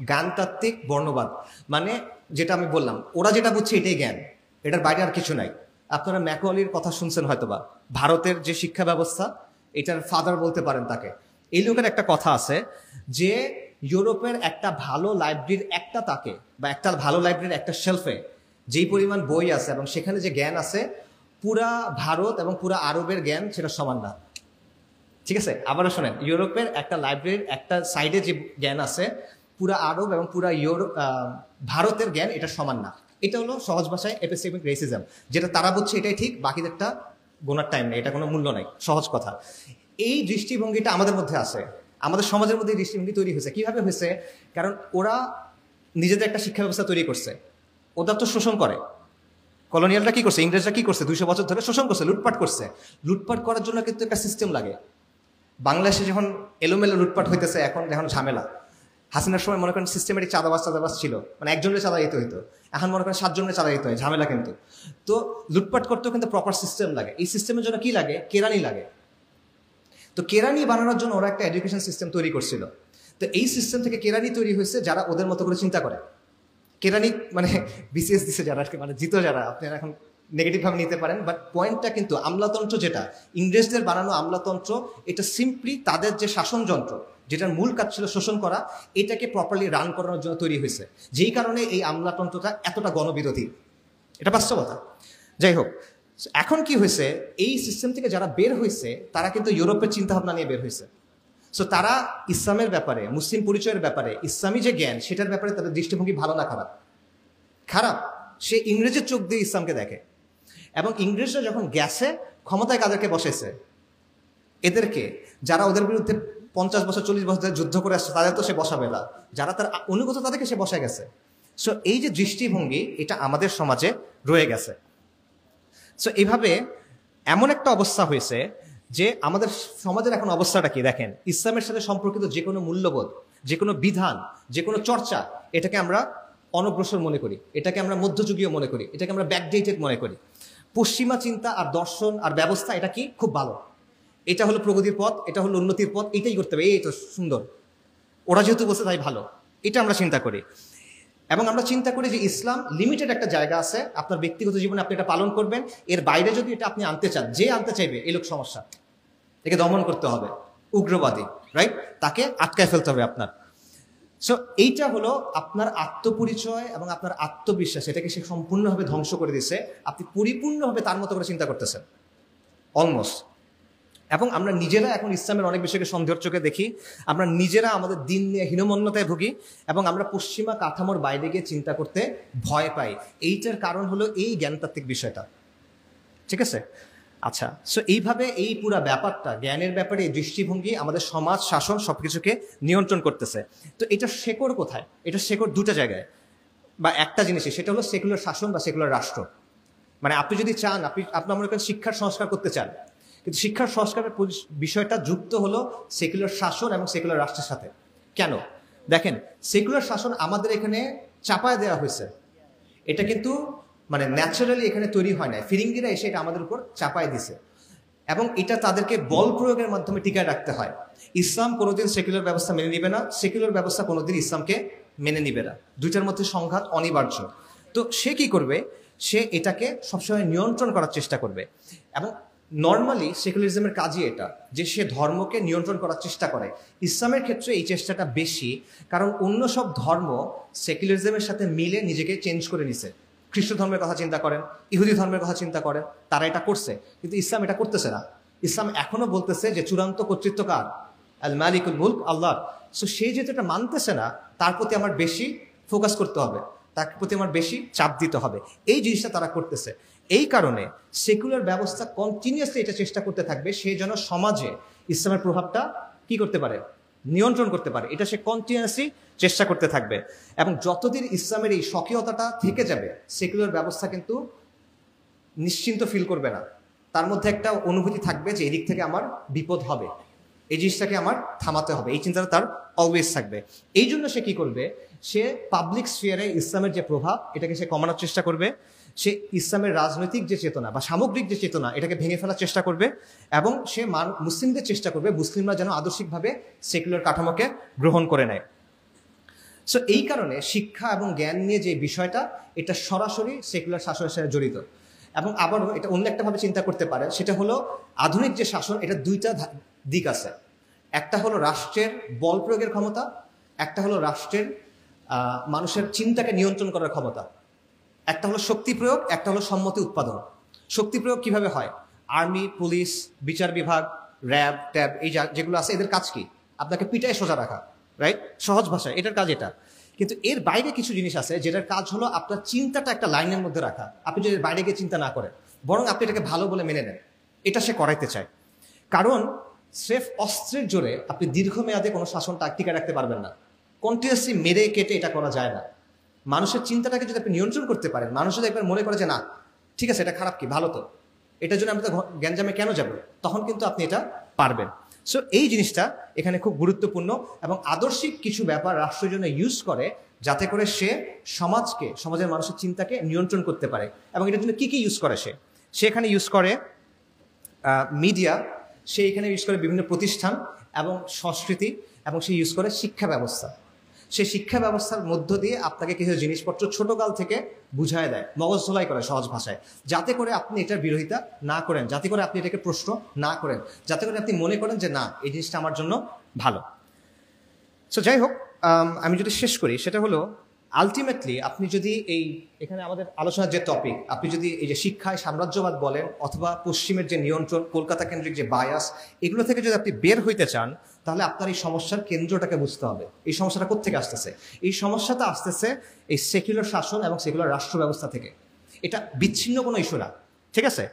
জ্ঞানতাত্ত্বিক বর্ণবাদ। মানে যেটা আমি বললাম, ওরা যেটা বুঝছে এটাই জ্ঞান, এটার বাইরে আর কিছু নাই। আপনারা ম্যাকওয়ালির কথা শুনছেন হয়তোবা, ভারতের যে শিক্ষা ব্যবস্থা, এটার ফাদার বলতে পারেন তাকে। এই লোকের একটা কথা আছে যে ইউরোপের একটা ভালো লাইব্রেরির একটা তাকে বা একটা ভালো লাইব্রেরির একটা শেলফে যেই পরিমাণ বই আছে এবং সেখানে যে জ্ঞান আছে, পুরা ভারত এবং পুরা আরবের জ্ঞান সেটা সমান না। ঠিক আছে, আবারও শোনেন, ইউরোপের একটা লাইব্রেরির একটা সাইডে যে জ্ঞান আছে, পুরা আরব এবং পুরা ভারতের জ্ঞান এটা সমান না। এটা হলো সহজ ভাষায় এপিস্টেমিক রেসিজম, যেটা তারা বুঝছে এটাই ঠিক, বাকিদেরটা গোনার টাইম নেই, এটা কোনো মূল্য নাই, সহজ কথা। এই দৃষ্টিভঙ্গিটা আমাদের মধ্যে আছে, আমাদের সমাজের মধ্যে এই দৃষ্টিভঙ্গি তৈরি হয়েছে। কিভাবে হয়েছে? কারণ ওরা নিজেদের একটা শিক্ষা ব্যবস্থা তৈরি করছে, ওরা তো শোষণ করে। কলোনিয়ালরা কি করছে, ইংরেজরা কি করছে, 200 বছর ধরে শোষণ করছে, লুটপাট করছে। লুটপাট করার জন্য কিন্তু একটা সিস্টেম লাগে। বাংলাদেশে যখন এলোমেলো লুটপাট হইতেছে, এখন যখন ঝামেলা, হাসিনার সময় মনে করেন সিস্টেমেটিক চাঁদাবাজ ছিল, মানে একজনের চাঁদা দিতে হইতো, এখন মনে করেন 7 জনের চাঁদা দিতে হয়, ঝামেলা। কিন্তু তো লুটপাট করতেও কিন্তু প্রপার সিস্টেম লাগে। এই সিস্টেমের জন্য কি লাগে? কেরানি লাগে। তো কেরানি বানানোর জন্য ওরা একটা এডুকেশন সিস্টেম তৈরি করছিল। তো এই সিস্টেম থেকে কেরানি তৈরি হয়েছে যারা ওদের মতো করে চিন্তা করে। কেরানি মানে বিসিএস দিছে যারা, মানে জিতো যারা, আপনারা এখন নেগেটিভভাবে নিতে পারেন, বাট পয়েন্টটা কিন্তু আমলাতন্ত্র, যেটা ইংরেজদের বানানো আমলাতন্ত্র, এটা সিম্পলি তাদের যে শাসনযন্ত্র, যেটার মূল কাজ ছিল শোষণ করা, এটাকে প্রপারলি রান করানোর জন্য তৈরি হয়েছে। যেই কারণে এই আমলাতন্ত্রটা এতটা গণবিরোধী, এটা বাস্তবতা। যাই হোক, এখন কি হয়েছে, এই সিস্টেম থেকে যারা বের হয়েছে তারা কিন্তু ইউরোপের চিন্তাভাবনা নিয়ে বের হয়েছে। সো তারা ইসলামের ব্যাপারে, মুসলিম পরিচয়ের ব্যাপারে, ইসলামী যে জ্ঞান সেটার ব্যাপারে তাদের দৃষ্টিভঙ্গি ভালো না খারাপ? খারাপ। সে ইংরেজের চোখ দিয়ে ইসলামকে দেখে। এবং ইংরেজরা যখন গেছে, ক্ষমতায় কাদেরকে বসেছে? এদেরকে, যারা ওদের বিরুদ্ধে 50 বছর 40 বছর ধরে যুদ্ধ করে আসছে, তাদের তো সে বসাবে না। যারা তার অনুগত, তাদেরকে সে বসে গেছে। সো এই যে দৃষ্টিভঙ্গি, এটা আমাদের সমাজে রয়ে গেছে। সো এইভাবে এমন একটা অবস্থা হয়েছে যে আমাদের সমাজের এখন অবস্থাটা কি দেখেন, ইসলামের সাথে সম্পর্কিত যে কোনো মূল্যবোধ, যে কোনো বিধান, যে কোনো চর্চা, এটাকে আমরা অনগ্রসর মনে করি, এটাকে আমরা মধ্যযুগীয় মনে করি, এটাকে আমরা ব্যাকডেটেড মনে করি। পশ্চিমা চিন্তা আর দর্শন আর ব্যবস্থা, এটা কি খুব ভালো, এটা হলো প্রগতির পথ, এটা হলো উন্নতির পথ, এটাই করতে হবে, এই তো সুন্দর, ওরা যেহেতু বলছে তাই ভালো, এটা আমরা চিন্তা করি। এবং আমরা চিন্তা করি যে ইসলাম লিমিটেড একটা জায়গা আছে, আপনার ব্যক্তিগত জীবনে আপনি এটা পালন করবেন, এর বাইরে যদি এটা আপনি আনতে চান, যে আনতে চাইবে এই লোক সমস্যা, একে দমন করতে হবে, উগ্রবাদী, রাইট, তাকে আটকায় ফেলতে হবে আপনার। সো এইটা হলো আপনার আত্মপরিচয় এবং আপনার আত্মবিশ্বাস, এটাকে সে সম্পূর্ণভাবে ধ্বংস করে দিচ্ছে। আপনি পরিপূর্ণভাবে তার মতো করে চিন্তা করতেছেন অলমোস্ট। এবং আমরা নিজেরা এখন ইসলামের অনেক বিষয়কে সন্দেহের চোখে দেখি, আমরা নিজেরা আমাদের দিন নিয়ে হীনমন্যতায় ভুগি, এবং আমরা পশ্চিমা কাঠামোর বাইরে গিয়ে চিন্তা করতে ভয় পাই। এইটার কারণ হলো এই জ্ঞানতাত্ত্বিক বিষয়টা, ঠিক আছে? আচ্ছা, সো এইভাবে এই পুরা ব্যাপারটা, জ্ঞানের ব্যাপারে এই দৃষ্টিভঙ্গি আমাদের সমাজ, শাসন সবকিছুকে নিয়ন্ত্রণ করতেছে। তো এটা শেকড় কোথায়? এটা শেকড় দুটো জায়গায় বা একটা জিনিসই, সেটা হলো সেকুলার শাসন বা সেকুলার রাষ্ট্র। মানে আপনি যদি চান, আপনার মনে করেন শিক্ষার সংস্কার করতে চান, কিন্তু শিক্ষার সংস্কারের বিষয়টা যুক্ত হলো সেকুলার শাসন এবং সেকুলার রাষ্ট্রের সাথে। কেন? দেখেন, সেকুলার শাসন আমাদের এখানে চাপায় দেওয়া হয়েছে, এটা কিন্তু মানে ন্যাচারালি এখানে তৈরি হয় না, ফিরিঙ্গিরা এসে এটা আমাদের উপর চাপায় দিছে, এবং এটা তাদেরকে বল প্রয়োগের মাধ্যমে টিকায় রাখতে হয়। ইসলাম কোনোদিন সেকুলার ব্যবস্থা মেনে নিবে না, সেকুলার ব্যবস্থা কোনোদিন ইসলামকে মেনে নিবে না, দুইটার মধ্যে সংঘাত অনিবার্য। তো সে কি করবে? সে এটাকে সবসময় নিয়ন্ত্রণ করার চেষ্টা করবে। এবং নর্মালি সেকুলারিজমের কাজই এটা, যে সে ধর্মকে নিয়ন্ত্রণ করার চেষ্টা করে। ইসলামের ক্ষেত্রে এই চেষ্টাটা বেশি, কারণ অন্য সব ধর্ম সেকুলারিজমের সাথে মিলে নিজেকে চেঞ্জ করে নিছে। খ্রিস্ট ধর্মের কথা চিন্তা করেন, ইহুদি ধর্মের কথা চিন্তা করেন, তারা এটা করছে, কিন্তু ইসলাম এটা করতেছে না। ইসলাম এখনো বলতেছে যে চূড়ান্ত কর্তৃত্ব কার? আল মালিকুল মুলক, আল্লাহর। সো সে যেহেতু এটা মানতেছে না, তার প্রতি আমার বেশি ফোকাস করতে হবে, তার প্রতি আমার বেশি চাপ দিতে হবে। এই জিনিসটা তারা করতেছে। এই কারণে সেকুলার ব্যবস্থা কন্টিনিউয়াসলি এটা চেষ্টা করতে থাকবে সে যেন সমাজে ইসলামের প্রভাবটা কি করতে পারে? নিয়ন্ত্রণ করতে পারে। এটা সে কন্টিনিউয়াসলি চেষ্টা করতে থাকবে, এবং যতদিন ইসলামের এই স্বকীয়তাটা থেকে যাবে, সেকুলার ব্যবস্থা কিন্তু নিশ্চিন্ত ফিল করবে না। তার মধ্যে একটা অনুভূতি থাকবে যে এদিক থেকে আমার বিপদ হবে, এই জিনিসটাকে আমার থামাতে হবে, এই চিন্তাটা তার অলওয়েজ থাকবে। এই জন্য সে কি করবে? সে পাবলিক স্ফিয়ারে ইসলামের যে প্রভাব, এটাকে সে কমানোর চেষ্টা করবে। সে ইসলামের রাজনৈতিক যে চেতনা বা সামগ্রিক যে চেতনা, এটাকে ভেঙে ফেলার চেষ্টা করবে, এবং সে মুসলিমদের চেষ্টা করবে মুসলিমরা যেন আদর্শিকভাবে সেকুলার কাঠামোকে গ্রহণ করে নেয়। সো এই কারণে শিক্ষা এবং জ্ঞান নিয়ে যে বিষয়টা, এটা সরাসরি সেকুলার শাসনের সাথে জড়িত। এবং আবারও এটা অন্য একটা ভাবে চিন্তা করতে পারে, সেটা হলো আধুনিক যে শাসন, এটা দুইটা দিক আছে। একটা হলো রাষ্ট্রের বল প্রয়োগের ক্ষমতা, একটা হলো রাষ্ট্রের মানুষের চিন্তাকে নিয়ন্ত্রণ করার ক্ষমতা। একটা হলো শক্তি প্রয়োগ, একটা হলো সম্মতি উৎপাদন। শক্তি প্রয়োগ কিভাবে হয়? আর্মি, পুলিশ, বিচার বিভাগ, র্যাব, ট্যাব, এই যেগুলো আছে, এদের কাজ কি? আপনাকে পিটায় সোজা রাখা, রাইট? সহজ ভাষায় এটার কাজ এটা। কিন্তু এর বাইরে কিছু জিনিস আছে যেটার কাজ হলো আপনার চিন্তাটা একটা লাইনের মধ্যে রাখা। আপনি যদি বাইরে গিয়ে চিন্তা না করেন, বরং আপনি এটাকে ভালো বলে মেনে নেন, এটা সে করাইতে চায়। কারণ স্রেফ অস্ত্রের জোরে আপনি দীর্ঘমেয়াদে কোনো শাসন টিকে রাখতে পারবেন না। কন্টিনিউয়াসলি মেরে কেটে এটা করা যায় না। মানুষের চিন্তাটাকে যদি আপনি নিয়ন্ত্রণ করতে পারেন, মানুষ যদি একবার মনে করে যে না ঠিক আছে, এটা খারাপ কি, ভালো তো, এটার জন্য আমরা গ্যাঞ্জামে কেন যাব, তখন কিন্তু আপনি এটা পারবেন। সো এই জিনিসটা এখানে খুব গুরুত্বপূর্ণ, এবং আদর্শিক কিছু ব্যাপার রাষ্ট্রের জন্য ইউজ করে যাতে করে সে সমাজকে, সমাজের মানুষের চিন্তাকে নিয়ন্ত্রণ করতে পারে। এবং এটার জন্য কি কি ইউজ করে? সে এখানে ইউজ করে মিডিয়া, সে এখানে ইউজ করে বিভিন্ন প্রতিষ্ঠান এবং সংস্কৃতি, এবং সে ইউজ করে শিক্ষা ব্যবস্থা। সে শিক্ষা ব্যবস্থার মধ্য দিয়ে আপনাকে কিছু জিনিসপত্র ছোটকাল থেকে বুঝায় দেয়, মগজ ধোলাই করে সহজ ভাষায়, যাতে করে আপনি এটার বিরোধিতা না করেন, যাতে করে আপনি এটাকে প্রশ্ন না করেন, যাতে করে আপনি মনে করেন যে না, এই জিনিসটা আমার জন্য ভালো। সো যাই হোক, আমি যদি শেষ করি, সেটা হলো আলটিমেটলি আপনি যদি এখানে আমাদের আলোচনার যে টপিক, আপনি যদি এই যে শিক্ষায় সাম্রাজ্যবাদ বলেন অথবা পশ্চিমের যে নিয়ন্ত্রণ, কলকাতা কেন্দ্রিক যে বায়াস, এগুলো থেকে যদি আপনি বের হইতে চান, তাহলে আপনার এই সমস্যার কেন্দ্রটাকে বুঝতে হবে। এই সমস্যাটা কোত্থেকে আসতেছে? এই সমস্যাটা আসতেছে এই সেকুলার শাসন এবং সেকুলার রাষ্ট্র ব্যবস্থা থেকে। এটা বিচ্ছিন্ন কোনো ইস্যু না, ঠিক আছে?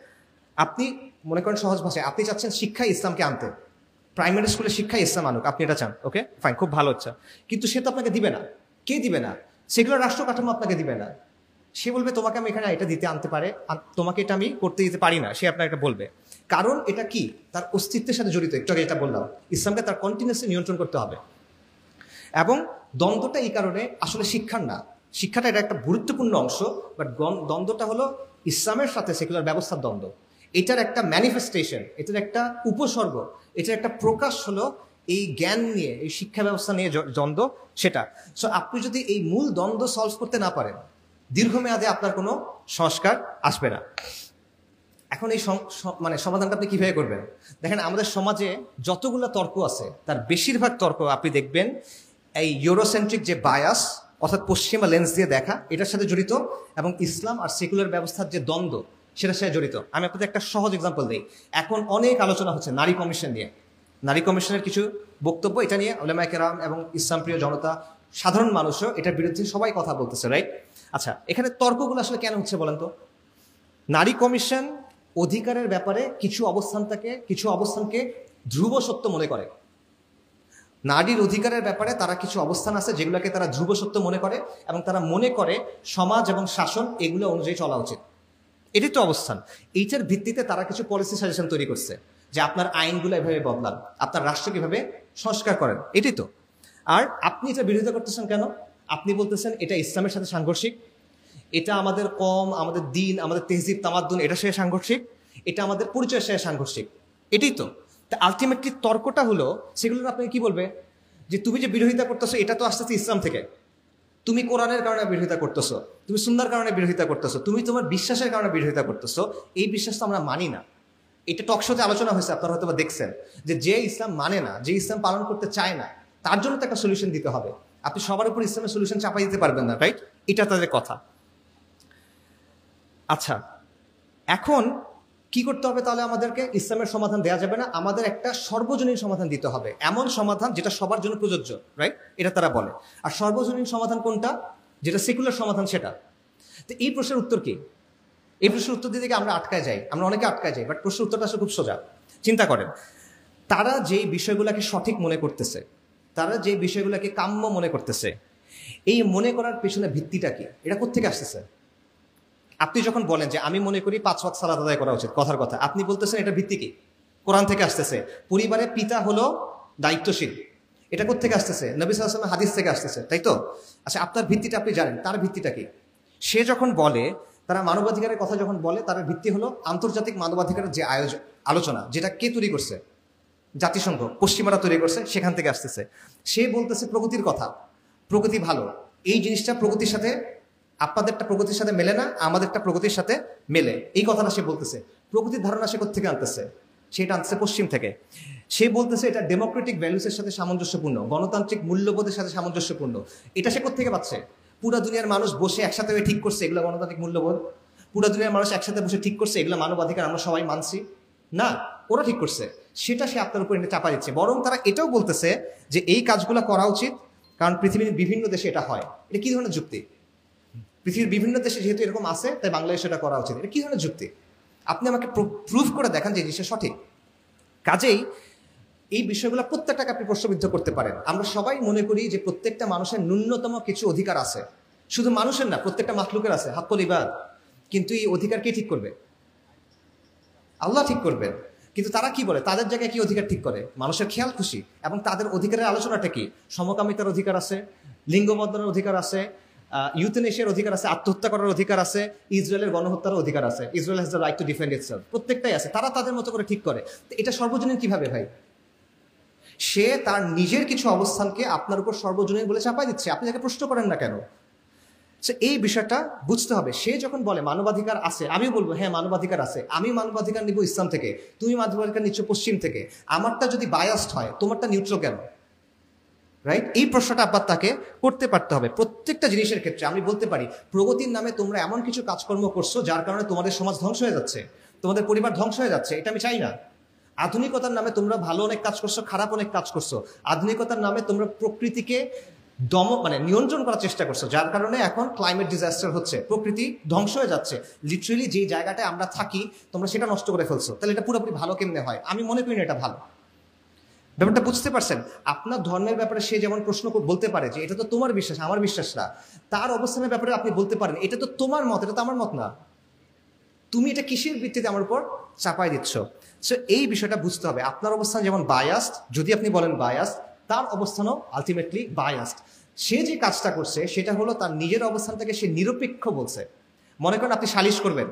আপনি মনে করেন সহজ ভাষায়, আপনি চাচ্ছেন শিক্ষায় ইসলামকে আনতে, প্রাইমারি স্কুলে শিক্ষায় ইসলাম আনুক, আপনি এটা চান, ওকে ফাইন, খুব ভালো হচ্ছে। কিন্তু সে তো আপনাকে দিবে না। কে দিবে না? সেকুলার রাষ্ট্র কাঠামো আপনাকে দিবে না। সে বলবে তোমাকে আমি এখানে এটা দিতে আনতে পারে, তোমাকে এটা আমি করতে দিতে পারি না, সে আপনাকে এটা বলবে। কারণ এটা কি? তার অস্তিত্বের সাথে জড়িত। একটু আগে যেটা বললাম, ইসলামকে তার কন্টিনিউয়াসলি নিয়ন্ত্রণ করতে হবে। এবং দ্বন্দ্বটা এই কারণে আসলে শিক্ষার না, শিক্ষাটা এটা একটা গুরুত্বপূর্ণ অংশ, বাট দ্বন্দ্বটা হলো ইসলামের সাথে সেকুলার ব্যবস্থার দ্বন্দ্ব। এটার একটা ম্যানিফেস্টেশন, এটার একটা উপসর্গ, এটার একটা প্রকাশ হলো এই জ্ঞান নিয়ে, এই শিক্ষা ব্যবস্থা নিয়ে দ্বন্দ্ব, সেটা। সো আপনি যদি এই মূল দ্বন্দ্ব সলভ করতে না পারেন, দীর্ঘমেয়াদে আপনার কোনো সংস্কার আসবে না। এখন এই মানে সমাধানটা আপনি কিভাবে করবেন? দেখেন, আমাদের সমাজে যতগুলো তর্ক আছে, তার বেশিরভাগ তর্ক আপনি দেখবেন এই ইউরোসেন্ট্রিক যে বায়াস, অর্থাৎ পশ্চিমা লেন্স দিয়ে দেখা, এটার সাথে জড়িত, এবং ইসলাম আর সেকুলার ব্যবস্থার যে দ্বন্দ্ব সেটার সাথে জড়িত। আমি আপনাদের একটা সহজ এক্সাম্পল দিই। এখন অনেক আলোচনা হচ্ছে নারী কমিশন নিয়ে, নারী কমিশনের কিছু বক্তব্য, এটা নিয়ে উলামায়ে কেরাম এবং ইসলামপ্রিয় জনতা, সাধারণ মানুষও এটার বিরুদ্ধে সবাই কথা বলতেছে, রাইট? আচ্ছা, এখানে তর্কগুলো আসলে কেন হচ্ছে বলেন তো? নারী কমিশন অধিকারের ব্যাপারে কিছু অবস্থানকে ধ্রুব সত্য মনে করে। নারীর অধিকারের ব্যাপারে তারা কিছু অবস্থান আছে যেগুলোকে তারা ধ্রুব সত্য মনে করে, এবং তারা মনে করে সমাজ এবং শাসন এগুলো অনুযায়ী চলা উচিত। এটাই তো অবস্থান। এইটার ভিত্তিতে তারা কিছু পলিসি সাজেশন তৈরি করছে যে আপনার আইনগুলো এভাবে বদলান, আপনার রাষ্ট্রকে এভাবে সংস্কার করেন, এটাই তো। আর আপনি এটা বিরোধিতা করতেছেন কেন? আপনি বলতেছেন এটা ইসলামের সাথে সাংঘর্ষিক, এটা আমাদের আমাদের দিন, আমাদের তেহজিব তামাদ্দুন এটার সাথে সাংঘর্ষিক, এটা আমাদের পরিচয়ের সাথে সাংঘর্ষিক, এটাই তো। তা আলটিমেটলি তর্কটা হলো, সেগুলো আপনাকে কি বলবে যে তুমি যে বিরোধিতা করতেছো এটা তো আসতেছে ইসলাম থেকে, তুমি কোরআনের কারণে বিরোধিতা করতেছো, তুমি সুন্নাহর কারণে বিরোধিতা করতেছো, তুমি তোমার বিশ্বাসের কারণে বিরোধিতা করতেছো। এই বিশ্বাস তো আমরা মানি না। এটা টকশোতে আলোচনা হয়েছে, আপনারা হয়তো দেখছেন যে ইসলাম মানে না, যে ইসলাম পালন করতে চায় না, তার জন্য তো একটা সলিউশন দিতে হবে। আপনি সবার উপর ইসলামের সলিউশন চাপাই দিতে পারবেন না, রাইট? এটা তাদের কথা। আচ্ছা, এখন কি করতে হবে তাহলে? আমাদেরকে ইসলামের সমাধান দেওয়া যাবে না, আমাদের একটা সর্বজনীন সমাধান দিতে হবে, এমন সমাধান যেটা সবার জন্য প্রযোজ্য, রাইট? এটা তারা বলে। আর সর্বজনীন সমাধান কোনটা? যেটা সেকুলার সমাধান, সেটা। তো এই প্রশ্নের উত্তর কি? এই প্রশ্নের উত্তর দিতে গিয়ে আমরা আটকায় যাই, আমরা অনেকে আটকায় যাই, বাট প্রশ্নের উত্তরটা আসলে খুব সোজা। চিন্তা করেন, তারা যেই বিষয়গুলোকে সঠিক মনে করতেছে, তারা যে বিষয়গুলোকে কাম্য মনে করতেছে, এই মনে করার পেছনে ভিত্তিটা কি? এটা কোত্থেকে আসতেছে? আপনি যখন বলেন যে আমি মনে করি 5 ওয়াক্ত সালাত আদায় করা উচিত, কথার কথা, আপনি বলতেছেন এটা ভিত্তি কি? কোরআন থেকে আসতেছে। পরিবারের পিতা হলো দায়িত্বশীল, এটা কোত্থেকে আসতেছে? নবী সাল্লাল্লাহু আলাইহি ওয়াসাল্লাম হাদিস থেকে আসতেছে, তাই তো? আচ্ছা, আপনার ভিত্তিটা আপনি জানেন, তার ভিত্তিটা কি? সে যখন বলে, তারা মানবাধিকারের কথা যখন বলে, তার ভিত্তি হলো আন্তর্জাতিক মানবাধিকারের যে আলোচনা, যেটা কে তৈরি করছে? জাতিসংঘ, পশ্চিমারা তৈরি করছে, সেখান থেকে আসতেছে। সে বলতেছে প্রগতির কথা, প্রগতি ভালো, এই জিনিসটা প্রগতির সাথে, আপনাদেরটা প্রগতির সাথে মেলে না, আমাদেরটা প্রগতির সাথে মেলে, এই কথাটা সে বলতেছে। প্রগতির ধারণা সে কোত্থেকে আনতেছে? সেটা আনতেছে পশ্চিম থেকে। সে বলতেছে এটা ডেমোক্রেটিক ভ্যালুসের সাথে সামঞ্জস্যপূর্ণ, গণতান্ত্রিক মূল্যবোধের সাথে সামঞ্জস্যপূর্ণ। এটা সে কোত্থেকে পাচ্ছে? পুরা দুনিয়ার মানুষ বসে একসাথে ঠিক করছে এগুলো গণতান্ত্রিক মূল্যবোধ, পুরা দুনিয়ার মানুষ একসাথে বসে ঠিক করছে এগুলো মানবাধিকার, আমরা সবাই মানছি না, ওরা ঠিক করছে। সেটা সে আপনার উপর এনে চাপা দিচ্ছে। বরং তারা এটাও বলতেছে যে এই কাজগুলো করা উচিত, কারণ পৃথিবীর বিভিন্ন দেশে এটা হয়। এটা কি ধরনের যুক্তি? পৃথিবীর বিভিন্ন দেশে যেহেতু এরকম আছে, তাই বাংলাদেশে এটা করা উচিত, এটা কি ধরনের যুক্তি? আপনি আমাকে প্রুফ করে দেখান যে জিনিসটা সঠিক। কাজেই এই বিষয়গুলো প্রত্যেকটাকে আপনি প্রশ্নবিদ্ধ করতে পারেন। আমরা সবাই মনে করি যে প্রত্যেকটা মানুষের ন্যূনতম কিছু অধিকার আছে, শুধু মানুষের না, প্রত্যেকটা মাখলুকের আছে হাক্কুল ইবাদ। কিন্তু এই অধিকার কে ঠিক করবে? আল্লাহ ঠিক করবেন। কিন্তু তারা কি বলে, তাদের জায়গায় কি অধিকার ঠিক করে? মানুষের খেয়াল খুশি। এবং তাদের অধিকারের আলোচনাটা কি? সমকামিতার অধিকার আছে, লিঙ্গ বদলানোর অধিকার আছে, ইউথেনেশিয়ার অধিকার আছে, আত্মহত্যা করার অধিকার আছে, ইসরায়েলের গণহত্যার অধিকার আছে, Israel has the right to defend itself, প্রত্যেকটাই আছে। তারা তাদের মতো করে ঠিক করে। তো এটা সর্বজনীন কিভাবে ভাই? সে তার নিজের কিছু অবস্থানকে আপনার উপর সর্বজনীন বলে চাপাই দিচ্ছে, আপনি তাকে প্রশ্ন করেন না কেন? এই বিষয়টা বুঝতে হবে। সে যখন বলে মানবাধিকার আছে, আমিও বলবো হ্যাঁ মানবাধিকার আছে, আমি মানবাধিকার নিব ইসলাম থেকে, তুমি মানবাধিকার নিচ্ছ পশ্চিম থেকে। আমারটা যদি বায়াসড হয়, তোমারটা নিউট্রাল কেন? রাইট? এই প্রশ্নটা আবার তাকে করতে পারতে হবে। প্রত্যেকটা জিনিসের ক্ষেত্রে আমি বলতে পারি, প্রগতির নামে তোমরা এমন কিছু কাজকর্ম করছো যার কারণে তোমাদের সমাজ ধ্বংস হয়ে যাচ্ছে, তোমাদের পরিবার ধ্বংস হয়ে যাচ্ছে, এটা আমি চাই না। আধুনিকতার নামে তোমরা ভালো অনেক কাজ করছো, খারাপ অনেক কাজ করছো। আধুনিকতার নামে তোমরা প্রকৃতিকে নিয়ন্ত্রণ করার চেষ্টা করছো, যার কারণে এখন ক্লাইমেট ডিজাস্টার হচ্ছে, প্রকৃতি ধ্বংস হয়ে যাচ্ছে। লিটারেলি যে জায়গাটায় আমরা থাকি তোমরা সেটা নষ্ট করে ফেলছো। তাহলে এটা পুরোপুরি ভালো কেমনে হয়? আমি মনে করি না এটা ভালো। ব্যাপারটা বুঝতে পারছেন? আপনার ধর্মের ব্যাপারে সে যেমন প্রশ্ন বলতে পারে যে এটা তো তোমার বিশ্বাস, আমার বিশ্বাস না, তার অবস্থানের ব্যাপারে আপনি বলতে পারেন এটা তো তোমার মত, এটা তো আমার মত না, তুমি এটা কিসের ভিত্তিতে আমার উপর চাপাই দিচ্ছ? সো এই বিষয়টা বুঝতে হবে। আপনার অবস্থান যেমন বায়াসড, যদি আপনি বলেন বায়াসড, তার অবস্থানও আলটিমেটলি বায়াসড। সে যে কাজটা করছে সেটা হলো তার নিজের অবস্থানটাকে সে নিরপেক্ষ বলছে। মনে করেন আপনি সালিশ করবেন,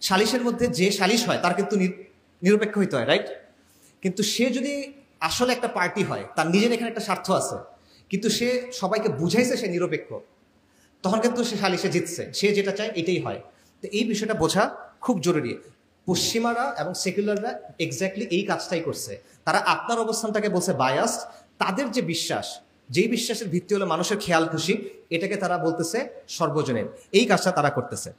সালিশের মধ্যে যে সালিশ হয় তার কিন্তু নিরপেক্ষ হইতে হয়, রাইট? কিন্তু সে যদি আসলে একটা পার্টি হয়, তার নিজের এখানে একটা স্বার্থ আছে, কিন্তু সে সবাইকে বুঝাইছে সে নিরপেক্ষ, তখন কিন্তু সে সালিশে জিতছে, সে যেটা চায় এটাই হয়। তো এই বিষয়টা বোঝা খুব জরুরি। পশ্চিমারা এবং সেকুলাররা এক্স্যাক্টলি এই কাজটাই করছে। তারা আপনার অবস্থানটাকে বলছে বায়াসড, তাদের যে বিশ্বাস যেই বিশ্বাসের ভিত্তি হলো মানুষের খেয়াল খুশি, এটাকে তারা বলতেছে সর্বজনীন। এই কাজটা তারা করতেছে।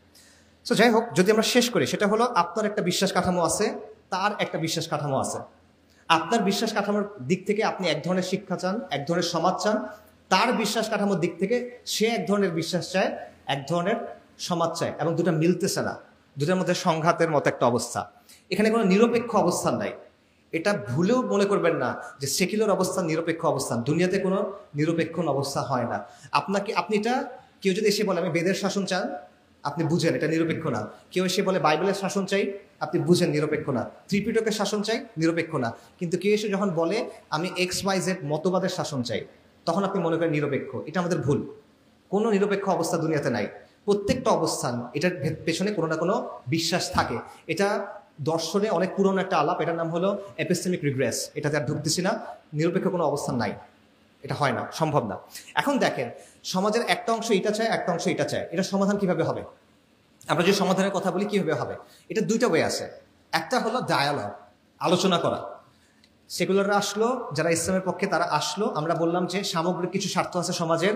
সো যাই হোক, যদি আমরা শেষ করি, সেটা হলো আপনার একটা বিশ্বাস কাঠামো আছে, তার একটা বিশ্বাস কাঠামো আছে। আপনার বিশ্বাস কাঠামোর দিক থেকে আপনি এক ধরনের শিক্ষা চান, এক ধরনের সমাজ চান। তার বিশ্বাস কাঠামোর দিক থেকে সে এক ধরনের বিশ্বাস চায়, এক ধরনের সমাজ চায়, এবং দুটা মিলতেছে না, দুটার মধ্যে সংঘাতের মতো একটা অবস্থা। এখানে কোনো নিরপেক্ষ অবস্থান নাই। এটা ভুলেও মনে করবেন না যে সেকুলার অবস্থান নিরপেক্ষ অবস্থান। দুনিয়াতে কোনো নিরপেক্ষ অবস্থা হয় না। আপনি এটা, কেউ যদি এসে বলে আমি বেদের শাসন চান, আপনি বুঝেন এটা নিরপেক্ষ না। কেউ এসে বলে বাইবেলের শাসন চাই, আপনি বুঝেন নিরপেক্ষ না। ত্রিপিটকের শাসন চাই, নিরপেক্ষ না। কিন্তু কেউ এসে যখন বলে আমি XYZ মতবাদের শাসন চাই, তখন আপনি মনে করেন নিরপেক্ষ। এটা আমাদের ভুল। কোনো নিরপেক্ষ অবস্থা দুনিয়াতে নাই। প্রত্যেকটা অবস্থান, এটার পেছনে কোনো না কোনো বিশ্বাস থাকে। এটা দর্শনে অনেক পুরনো একটা আলাপ, এটার নাম হলো এপিস্টেমিক রিগ্রেস। এটাতে আর ঢুকতেছি না। নিরপেক্ষ কোনো অবস্থান নাই, এটা হয় না, সম্ভব না। এখন দেখেন, সমাজের একটা অংশ এটা চায়, একটা অংশ এটা চায়। এটা সমাধান কিভাবে হবে? আমরা যে সমাধানের কথা বলি কিভাবে হবে, এটা দুইটা ওয়ে আছে। একটা হলো ডায়ালগ, আলোচনা করা। সেকুলাররা আসলো, যারা ইসলামের পক্ষে তারা আসলো, আমরা বললাম যে সামগ্রিক কিছু স্বার্থ আছে সমাজের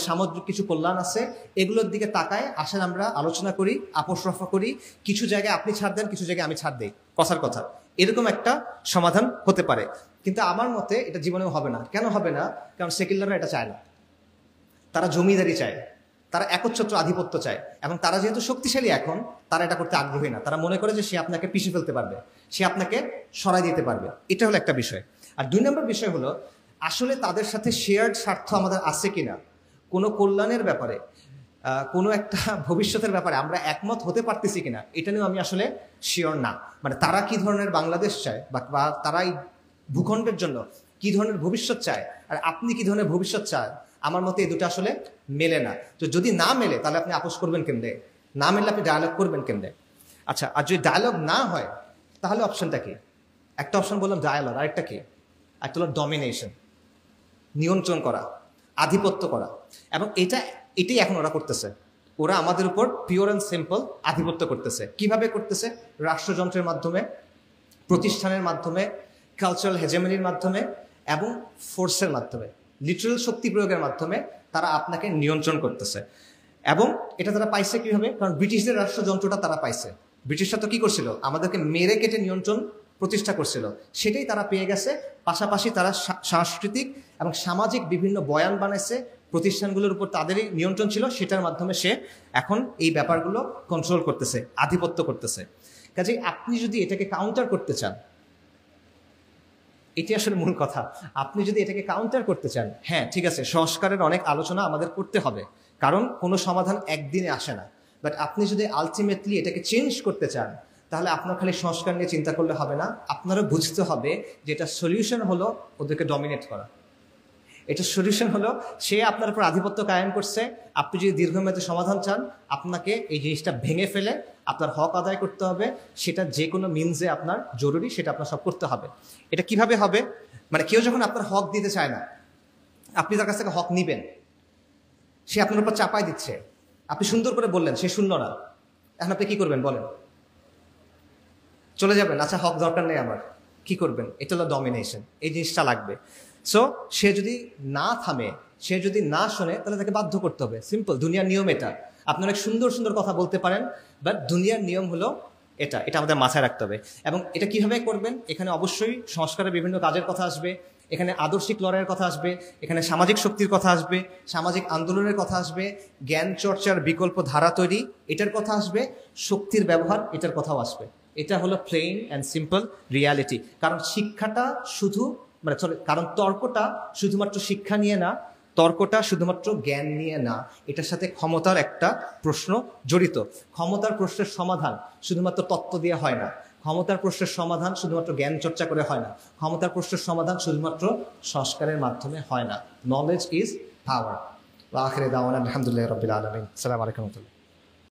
সামগ্রিক কিছু কল্যাণ আছে, এগুলোর দিকে তাকায় আসেন আমরা আলোচনা করি, আপোষ রফা করি। কিছু জায়গায় আপনি ছাড় দেন, কিছু জায়গায় আমি ছাড় দিই, কথার কথা। এরকম একটা সমাধান হতে পারে। কিন্তু আমার মতে এটা জীবনেও হবে না। কেন হবে না? কারণ সেকুলাররা এটা চায় না। তারা জমিদারি চায়, তারা একচ্ছত্র আধিপত্য চায়, এবং তারা যেহেতু শক্তিশালী এখন, তারা এটা করতে আগ্রহী না। তারা মনে করে যে সে আপনাকে পিষে ফেলতে পারবে, সে আপনাকে সরাই দিতে পারবে। এটা হলো একটা বিষয়। আর 2 নম্বর বিষয় হলো, আসলে তাদের সাথে শেয়ার্ড স্বার্থ আমাদের আছে কিনা, কোনো কল্যাণের ব্যাপারে, কোনো একটা ভবিষ্যতের ব্যাপারে আমরা একমত হতে পারতেছি কিনা, এটা নিয়েও আমি আসলে শিওর না। মানে তারা কি ধরনের বাংলাদেশ চায়, বা তারা এই ভূখণ্ডের জন্য কি ধরনের ভবিষ্যৎ চায়, আর আপনি কি ধরনের ভবিষ্যৎ চান, আমার মতে এই দুটো আসলে মেলে না। তো যদি না মেলে, তাহলে আপনি আপোষ করবেন কেমনে? না মেলে আপনি ডায়ালগ করবেন কেমনে? আচ্ছা, আর যদি ডায়ালগ না হয়, তাহলে অপশনটা কি? একটা অপশন বললাম ডায়ালগ, আরেকটা কি? একটা হলো ডমিনেশন, নিয়ন্ত্রণ করা, আধিপত্য করা। এবং এটাই এখন ওরা করতেছে। ওরা আমাদের উপর পিওর অ্যান্ড সিম্পল আধিপত্য করতেছে। কিভাবে করতেছে? রাষ্ট্রযন্ত্রের মাধ্যমে, প্রতিষ্ঠানের মাধ্যমে, কালচারাল হেজেমনির মাধ্যমে, এবং ফোর্সের মাধ্যমে, লিটারাল শক্তি প্রয়োগের মাধ্যমে তারা আপনাকে নিয়ন্ত্রণ করতেছে। এবং এটা তারা পাইছে কিভাবে? কারণ ব্রিটিশদের রাষ্ট্রযন্ত্রটা তারা পাইছে। ব্রিটিশরা তো কি করছিল? আমাদেরকে মেরে কেটে নিয়ন্ত্রণ প্রতিষ্ঠা করছিল। সেটাই তারা পেয়ে গেছে। পাশাপাশি তারা সাংস্কৃতিক এবং সামাজিক বিভিন্ন বয়ান বানাইছে, প্রতিষ্ঠানগুলোর উপর তাদেরই নিয়ন্ত্রণ ছিল। সেটার মাধ্যমে সে এখন এই ব্যাপারগুলো কন্ট্রোল করতেছে, আধিপত্য করতেছে। কাজেই আপনি যদি এটাকে কাউন্টার করতে চান, এটি আসলে মূল কথা, আপনি যদি এটাকে কাউন্টার করতে চান, হ্যাঁ ঠিক আছে, সংস্কারের অনেক আলোচনা আমাদের করতে হবে, কারণ কোনো সমাধান একদিনে আসে না। বাট আপনি যদি আলটিমেটলি এটাকে চেঞ্জ করতে চান, তাহলে আপনার খালি সংস্কার নিয়ে চিন্তা করলে হবে না। আপনারও বুঝতে হবে যে এটা সলিউশন হলো ওদেরকে ডমিনেট করা। এটা সলিউশন হলো সে আপনার উপর আধিপত্য কায়েম করছে। আপনি যদি দীর্ঘমেয়াদী সমাধান চান, আপনাকে এই জিনিসটা ভেঙে ফেলে আপনার হক আদায় করতে হবে। সেটা যে কোনো মিনসে আপনার জরুরি, সেটা আপনার সব করতে হবে। এটা কিভাবে হবে? মানে কেউ যখন আপনার হক দিতে চায় না, আপনি তার কাছ থেকে হক নিবেন, সে আপনার উপর চাপাই দিচ্ছে, আপনি সুন্দর করে বললেন, সে শুনল না, এখন আপনি কি করবেন বলেন? চলে যাবেন? আচ্ছা হক দরকার নেই আমার, কি করবেন? এটা হলো ডমিনেশন। এই জিনিসটা লাগবে। সো সে যদি না থামে, সে যদি না শোনে, তাহলে তাকে বাধ্য করতে হবে। সিম্পল, দুনিয়ার নিয়ম এটা। আপনি অনেক সুন্দর সুন্দর কথা বলতে পারেন, বাট দুনিয়ার নিয়ম হলো এটা আমাদের মাথায় রাখতে হবে। এবং এটা কিভাবে করবেন? এখানে অবশ্যই সংস্কারের বিভিন্ন কাজের কথা আসবে, এখানে আদর্শিক লড়াইয়ের কথা আসবে, এখানে সামাজিক শক্তির কথা আসবে, সামাজিক আন্দোলনের কথা আসবে, জ্ঞান চর্চার বিকল্প ধারা তৈরি এটার কথা আসবে, শক্তির ব্যবহার এটার কথাও আসবে। এটা হলো প্লেন অ্যান্ড সিম্পল রিয়ালিটি। কারণ শিক্ষাটা কারণ তর্কটা শুধুমাত্র শিক্ষা নিয়ে না, তর্কটা শুধুমাত্র জ্ঞান নিয়ে না, এটার সাথে ক্ষমতার একটা প্রশ্ন জড়িত। ক্ষমতার প্রশ্নের সমাধান শুধুমাত্র তত্ত্ব দিয়ে হয় না, ক্ষমতার প্রশ্নের সমাধান শুধুমাত্র জ্ঞান চর্চা করে হয় না, ক্ষমতার প্রশ্নের সমাধান শুধুমাত্র সংস্কারের মাধ্যমে হয় না। Knowledge is power. আখিরে দাওয়ানা আলহামদুলিল্লাহি রাব্বিল আলামিন। আসসালামু আলাইকুম।